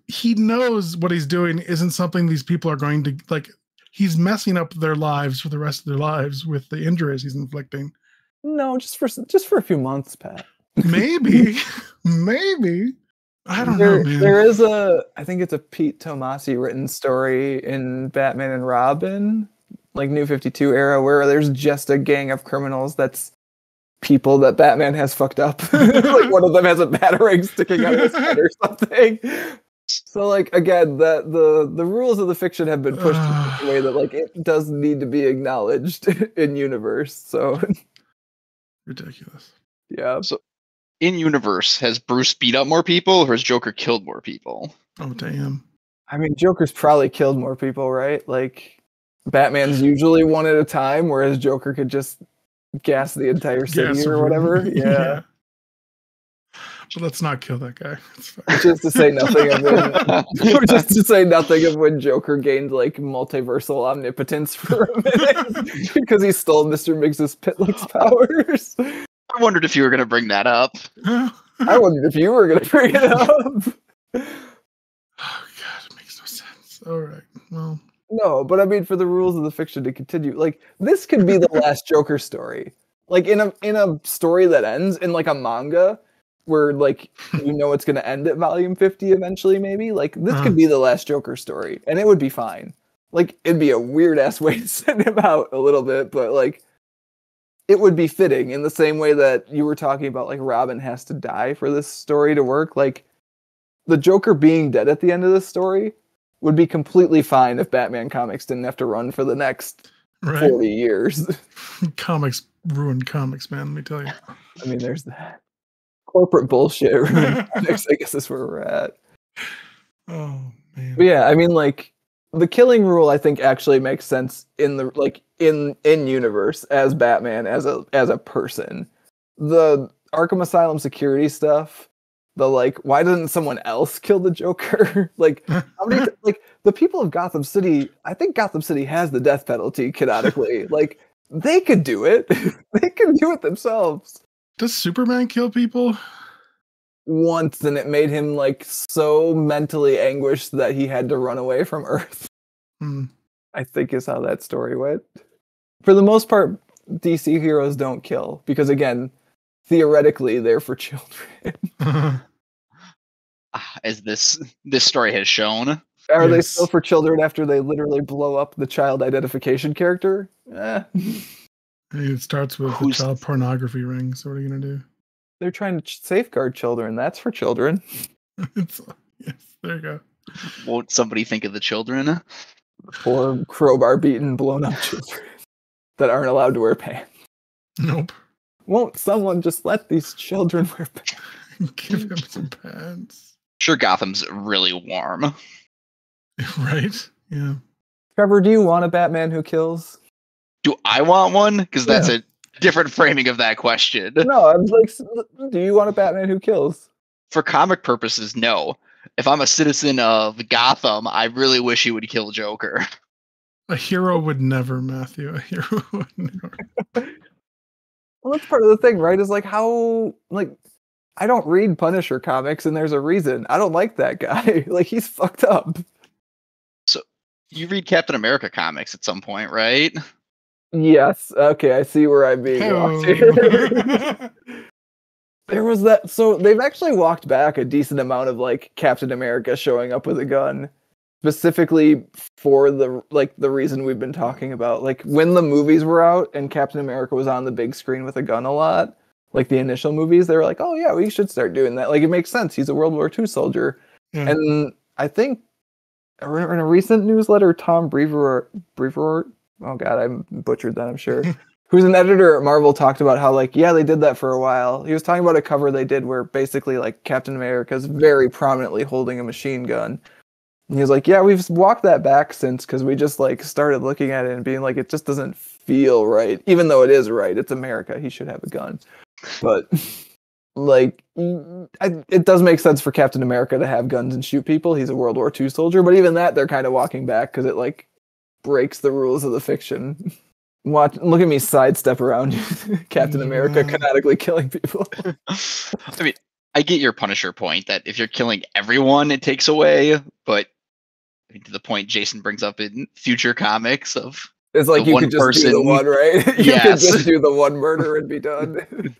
he knows what he's doing isn't something these people are going to like. He's messing up their lives for the rest of their lives with the injuries he's inflicting. No, just for a few months, Pat. Maybe. I don't know, man. There is I think it's a Pete Tomasi written story in Batman and Robin, like New 52 era, where there's just a gang of criminals that's people that Batman has fucked up. Like one of them has a batarang sticking out of his head or something. So like again, the rules of the fiction have been pushed in such a way that like it does need to be acknowledged in universe. So ridiculous. Yeah. So in universe, has Bruce beat up more people or has Joker killed more people? Oh damn. I mean, Joker's probably killed more people, right? Like Batman's usually one at a time, whereas Joker could just gas the entire city or whatever. Yeah. But let's not kill that guy. Just to say nothing of it. Just to say nothing of when Joker gained like multiversal omnipotence for a minute because he stole Mr. Miggs's Pitlick's powers. I wondered if you were going to bring that up. I wondered if you were going to bring it up. Oh god, it makes no sense. All right, well. No, but I mean, for the rules of the fiction to continue, like this could be the last Joker story. Like in a story that ends in like a manga, where like you know it's going to end at volume 50 eventually, maybe. Like this could be the last Joker story, and it would be fine. Like it'd be a weird ass way to send him out a little bit, but like it would be fitting in the same way that you were talking about. Like Robin has to die for this story to work. Like the Joker being dead at the end of this story would be completely fine if Batman comics didn't have to run for the next 40 years. Comics ruin comics, man. Let me tell you. I mean, there's that. Corporate bullshit. Comics, I guess is where we're at. Oh man. But yeah, I mean, like the killing rule, I think actually makes sense in the like in universe as Batman as a person. The Arkham Asylum security stuff. The like, why doesn't someone else kill the Joker? Like, how many? Like the people of Gotham City. I think Gotham City has the death penalty canonically. Like they could do it. They can do it themselves. Does Superman kill people? Once, and it made him like so mentally anguished that he had to run away from Earth. I think is how that story went. For the most part, DC heroes don't kill because again, theoretically, they're for children. As this story has shown. Are they still for children after they literally blow up the child identification character? It starts with the child pornography ring, so what are you going to do? They're trying to safeguard children. That's for children. Yes, there you go. Won't somebody think of the children? Poor crowbar beaten, blown up children that aren't allowed to wear pants. Nope. Won't someone just let these children wear pants? Give him some pants. Sure, Gotham's really warm. Right? Yeah. Trevor, do you want a Batman who kills? Do I want one? Because that's a different framing of that question. No, I'm like, do you want a Batman who kills? For comic purposes, no. If I'm a citizen of Gotham, I really wish he would kill Joker. A hero would never, Matthew. A hero would never. Well, that's part of the thing, right? Is like how, like, I don't read Punisher comics, and there's a reason. I don't like that guy. Like, he's fucked up. So, you read Captain America comics at some point, right? Yes. Okay, I see where I'm being walked here. There was that. So they've actually walked back a decent amount of like Captain America showing up with a gun, specifically for the reason we've been talking about. Like when the movies were out and Captain America was on the big screen with a gun a lot, like the initial movies, they were like, "Oh yeah, we should start doing that." Like it makes sense. He's a World War II soldier, and I think in a recent newsletter, Tom Brevoort, oh god, I butchered that, I'm sure. Who's an editor at Marvel, talked about how, like, yeah, they did that for a while. He was talking about a cover they did where basically, like, Captain America's very prominently holding a machine gun. And he was like, yeah, we've walked that back since, because we just, like, started looking at it and being like, it just doesn't feel right. Even though it is right. It's America. He should have a gun. But, like, it does make sense for Captain America to have guns and shoot people. He's a World War II soldier. But even that, they're kind of walking back because it, like, breaks the rules of the fiction. Look at me sidestep around Captain America canonically killing people. I mean, I get your Punisher point that if you're killing everyone, it takes away. But I mean, to the point Jason brings up in future comics of it's like you could just do the one, right? You could just do the one murder and be done.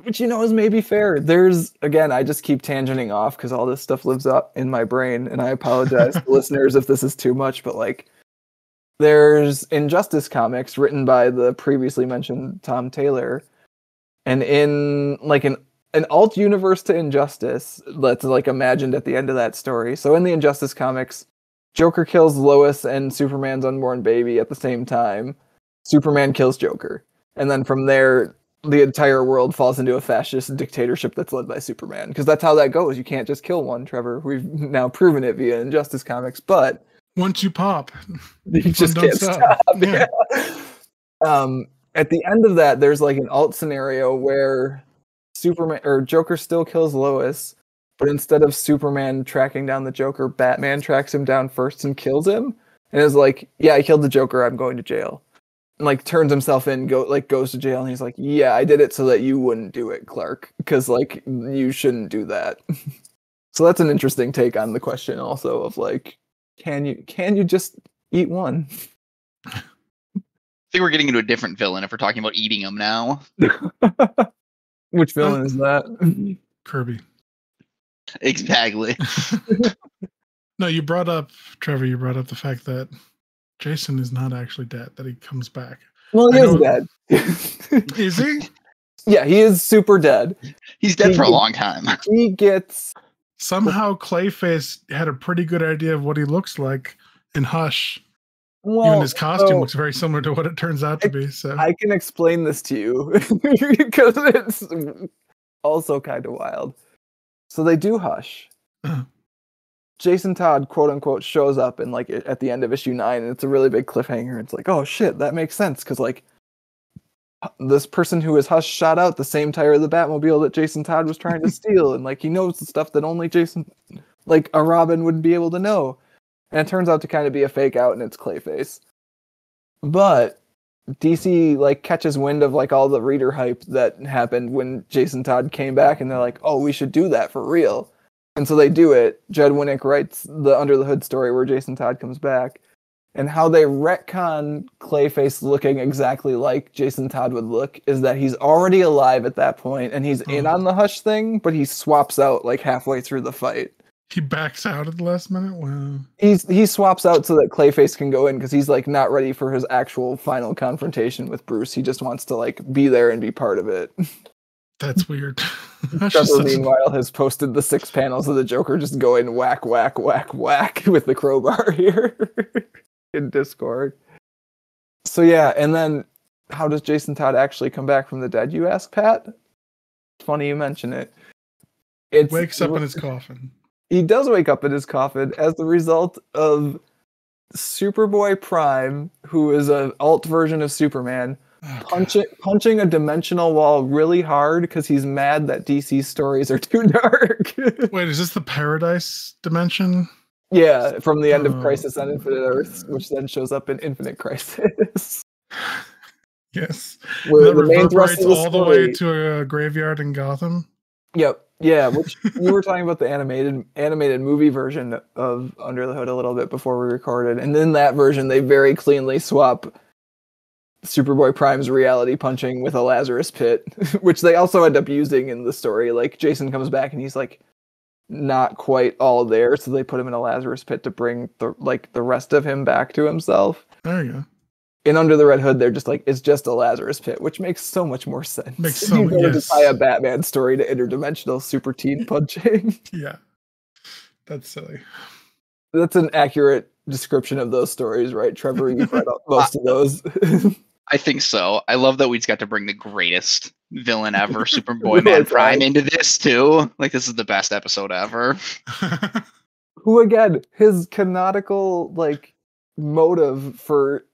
Which, is maybe fair. There's, again, I just keep tangenting off because all this stuff lives up in my brain, and I apologize to listeners if this is too much, but like, there's Injustice comics written by the previously mentioned Tom Taylor, and in like an alt universe to Injustice that's like imagined at the end of that story. So in the Injustice comics, Joker kills Lois and Superman's unborn baby at the same time. Superman kills Joker. And then from there, the entire world falls into a fascist dictatorship that's led by Superman. Because that's how that goes. You can't just kill one, Trevor. We've now proven it via Injustice comics, but once you pop, you just can't stop. Yeah. At the end of that, there's like an alt scenario where Superman or Joker still kills Lois, but instead of Superman tracking down the Joker, Batman tracks him down first and kills him, and is like, "Yeah, I killed the Joker. I'm going to jail." And like turns himself in, goes to jail, and he's like, "Yeah, I did it so that you wouldn't do it, Clark, because like you shouldn't do that." So that's an interesting take on the question, also of like, can you just eat one? I think we're getting into a different villain if we're talking about eating them now. Which villain is that? Kirby. Exactly. No, Trevor, you brought up the fact that Jason is not actually dead, that he comes back. Well, he is dead. Is he? Yeah, he is super dead. He's dead for a long time. He gets... Somehow Clayface had a pretty good idea of what he looks like in Hush. Well, even his costume looks very similar to what it turns out to be. So I can explain this to you because it's also kind of wild. So they do Hush. Uh-huh. Jason Todd, quote unquote, shows up in like at the end of issue 9, and it's a really big cliffhanger. It's like, oh shit, that makes sense because like this person who is Hush shot out the same tire of the Batmobile that Jason Todd was trying to steal, and like he knows the stuff that only Jason, like a Robin, would be able to know. And it turns out to kind of be a fake out, and it's Clayface. But DC like catches wind of like all the reader hype that happened when Jason Todd came back, and they're like, "Oh, we should do that for real." And so they do it. Judd Winnick writes the Under the Hood story where Jason Todd comes back, and how they retcon Clayface looking exactly like Jason Todd would look is that he's already alive at that point, and he's in on the Hush thing, but he swaps out like halfway through the fight. He backs out at the last minute? Wow. He swaps out so that Clayface can go in because he's like not ready for his actual final confrontation with Bruce. He just wants to like be there and be part of it. That's weird. Trevor, meanwhile, has posted the 6 panels of the Joker just going whack, whack, whack, whack with the crowbar here in Discord. So yeah, and then how does Jason Todd actually come back from the dead, you ask, Pat? Funny you mention it. It wakes up in his coffin. He does wake up in his coffin as the result of Superboy Prime, who is an alt version of Superman, punching a dimensional wall really hard because he's mad that DC's stories are too dark. Wait, is this the Paradise dimension? Yeah, from the end of Crisis on Infinite Earths, which then shows up in Infinite Crisis. Yes. Where that reverberates all the way to a graveyard in Gotham. Yep. Yeah, which you were talking about the animated movie version of Under the Hood a little bit before we recorded, and in that version they very cleanly swap Superboy Prime's reality punching with a Lazarus pit, which they also end up using in the story. Like Jason comes back and he's like not quite all there, so they put him in a Lazarus pit to bring the rest of him back to himself. There you go. And Under the Red Hood, they're just like, it's just a Lazarus pit, which makes so much more sense. Makes so much sense. To tie a Batman story to interdimensional super teen punching. Yeah, that's silly. That's an accurate description of those stories, right, Trevor? You've read most of those. I think so. I love that we just got to bring the greatest villain ever, Superboy Man Prime, into this too. Like, this is the best episode ever. Who, again, his canonical like motive for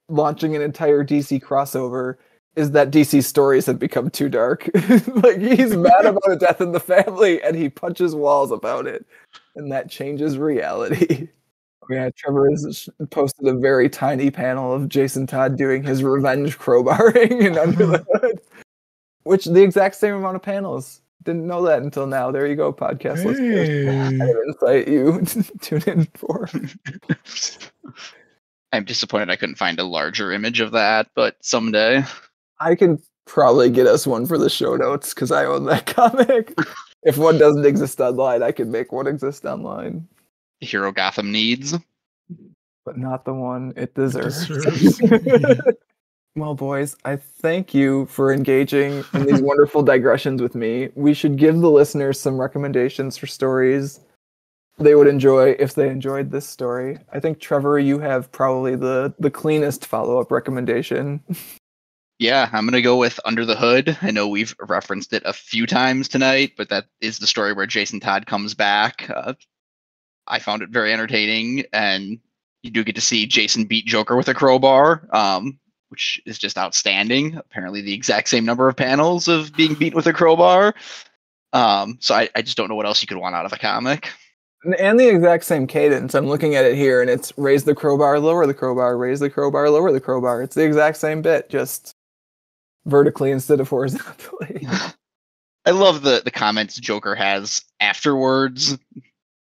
launching an entire DC crossover is that DC stories have become too dark. Like, he's mad about a death in the family and he punches walls about it, and that changes reality. Yeah, Trevor has posted a very tiny panel of Jason Todd doing his revenge crowbarring in Under the Hood, which the exact same amount of panels. Didn't know that until now. There you go, podcast listeners. Insight you tune in for. I'm disappointed I couldn't find a larger image of that, but someday. I can probably get us one for the show notes because I own that comic. If one doesn't exist online, I can make one exist online. The hero Gotham needs. But not the one it deserves. It Well, boys, I thank you for engaging in these wonderful digressions with me. We should give the listeners some recommendations for stories they would enjoy if they enjoyed this story. I think, Trevor, you have probably the cleanest follow-up recommendation. Yeah, I'm going to go with Under the Hood. I know we've referenced it a few times tonight, but that is the story where Jason Todd comes back. I found it very entertaining, and you do get to see Jason beat Joker with a crowbar, which is just outstanding. Apparently the exact same number of panels of being beaten with a crowbar. So I just don't know what else you could want out of a comic. And the exact same cadence. I'm looking at it here, and it's raise the crowbar, lower the crowbar, raise the crowbar, lower the crowbar. It's the exact same bit, just vertically instead of horizontally. I love the comments Joker has afterwards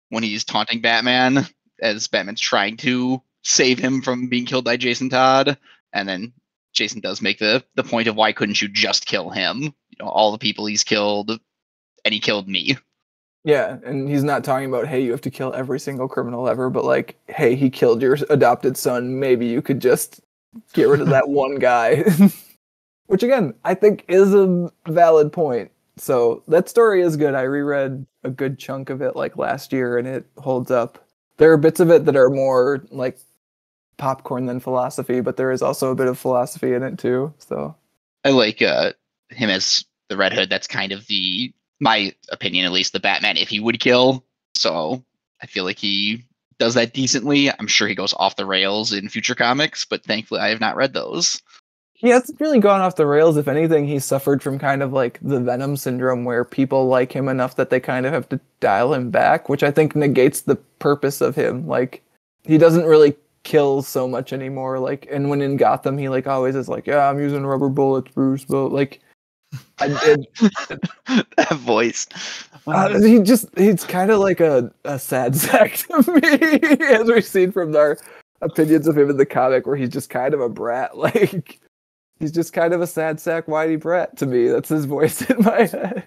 when he's taunting Batman as Batman's trying to save him from being killed by Jason Todd. And then Jason does make the point of, why couldn't you just kill him? You know, all the people he's killed, and he killed me. Yeah, and he's not talking about, hey, you have to kill every single criminal ever, but like, hey, he killed your adopted son. Maybe you could just get rid of that one guy. Which, again, I think is a valid point. So that story is good. I reread a good chunk of it like last year, and it holds up. There are bits of it that are more like popcorn than philosophy, but there is also a bit of philosophy in it too. So I like him as the Red Hood. That's kind of my opinion, at least, the Batman if he would kill. So I feel like he does that decently. I'm sure he goes off the rails in future comics, but thankfully I have not read those. He hasn't really gone off the rails. If anything, he's suffered from kind of like the Venom syndrome, where people like him enough that they kind of have to dial him back, which I think negates the purpose of him. Like, he doesn't really kill so much anymore. Like, and when in Gotham, he like always is like, yeah, I'm using rubber bullets, Bruce, but like, I did that voice. He's kind of like a sad sack to me, as we've seen from our opinions of him in the comic, where he's just kind of a brat. Like, he's just kind of a sad sack, whiny brat to me. That's his voice in my head.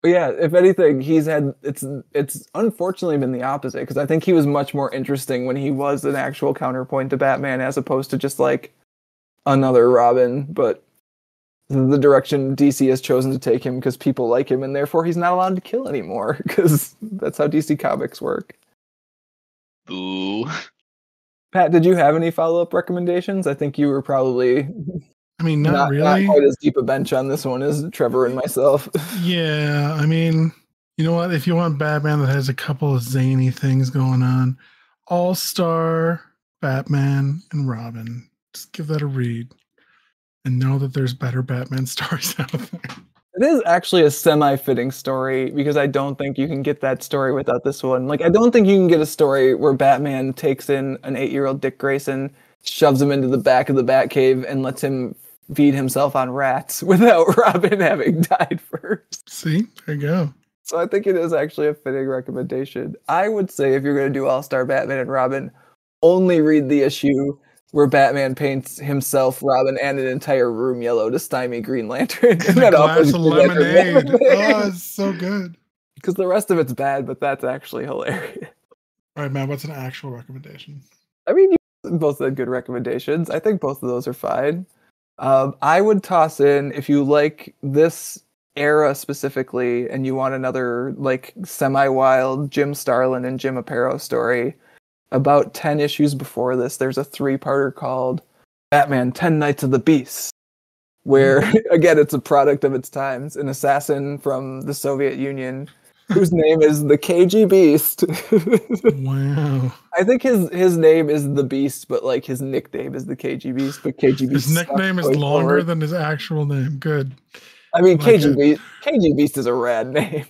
But yeah, if anything, it's unfortunately been the opposite, because I think he was much more interesting when he was an actual counterpoint to Batman, as opposed to just like another Robin. But the direction DC has chosen to take him because people like him, and therefore he's not allowed to kill anymore, because that's how DC Comics work. Boo. Pat, did you have any follow-up recommendations? I think you were probably not really. Not quite as deep a bench on this one as Trevor and myself. Yeah, I mean, you know what? If you want Batman that has a couple of zany things going on, All-Star, Batman, and Robin, just give that a read. And know that there's better Batman stories out there. It is actually a semi-fitting story, because I don't think you can get that story without this one. Like, I don't think you can get a story where Batman takes in an 8-year-old Dick Grayson, shoves him into the back of the Batcave, and lets him feed himself on rats without Robin having died first. See? There you go. So I think it is actually a fitting recommendation. I would say, if you're going to do All-Star Batman and Robin, only read the issue where Batman paints himself, Robin, and an entire room yellow to stymie Green Lantern. And a glass of lemonade. Oh, it's so good. Because the rest of it's bad, but that's actually hilarious. All right, man, what's an actual recommendation? I mean, you both had good recommendations. I think both of those are fine. I would toss in, if you like this era specifically and you want another like semi-wild Jim Starlin and Jim Aparo story, about 10 issues before this, there's a 3-parter called Batman 10 Nights of the Beast, where, again, it's a product of its times. An assassin from the Soviet Union whose name is the KG Beast. Wow. I think his name is the Beast, but like his nickname is the KG Beast. But KG Beast. His nickname is longer than his actual name. Good. I mean, KG Beast is a rad name.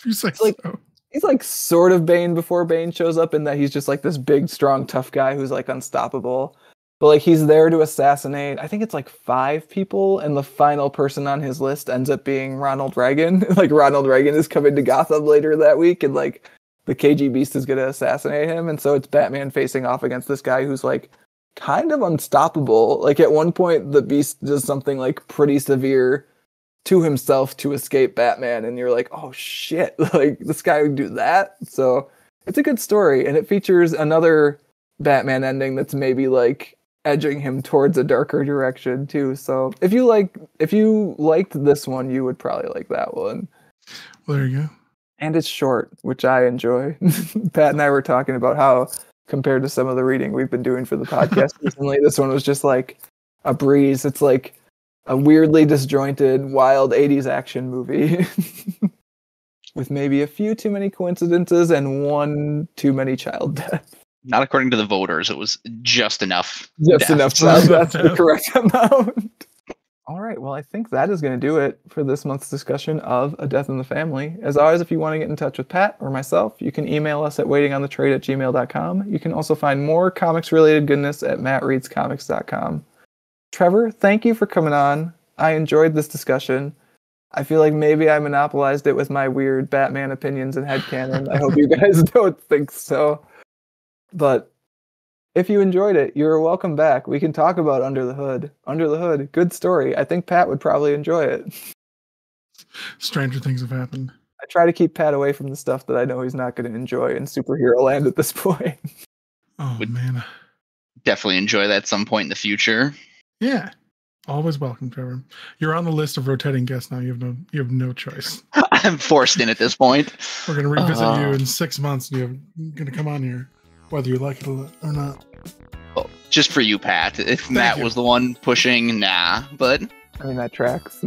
He's like, he's like sort of Bane before Bane shows up, in that he's just like this big, strong, tough guy who's like unstoppable. But like he's there to assassinate, I think it's like 5 people, and the final person on his list ends up being Ronald Reagan. Like Ronald Reagan is coming to Gotham later that week, and like the KG Beast is gonna assassinate him, and so it's Batman facing off against this guy who's like kind of unstoppable. Like at one point the Beast does something like pretty severe to himself to escape Batman, and you're like, oh shit, like this guy would do that. So it's a good story, and it features another Batman ending that's maybe like edging him towards a darker direction too. So if you liked this one, you would probably like that one. Well, there you go. And it's short, which I enjoy. Pat and I were talking about how, compared to some of the reading we've been doing for the podcast recently, this one was just like a breeze. It's like a weirdly disjointed, wild 80s action movie with maybe a few too many coincidences and one too many child deaths. Not according to the voters. It was just enough. Just enough. That's the correct amount. All right. Well, I think that is going to do it for this month's discussion of A Death in the Family. As always, if you want to get in touch with Pat or myself, you can email us at waitingonthetrade@gmail.com. You can also find more comics-related goodness at mattreadscomics.com. Trevor, thank you for coming on. I enjoyed this discussion. I feel like maybe I monopolized it with my weird Batman opinions and headcanon. I hope you guys don't think so. But if you enjoyed it, you're welcome back. We can talk about Under the Hood. Under the Hood, good story. I think Pat would probably enjoy it. Stranger things have happened. I try to keep Pat away from the stuff that I know he's not going to enjoy in superhero land at this point. Oh, man. Definitely enjoy that at some point in the future. Yeah. Always welcome, Trevor. You're on the list of rotating guests now. You have no choice. I'm forced in at this point. We're going to revisit you in 6 months, and you're going to come on here, whether you like it or not. Well, just for you, Pat. If Matt was the one pushing, nah. But I mean, that tracks.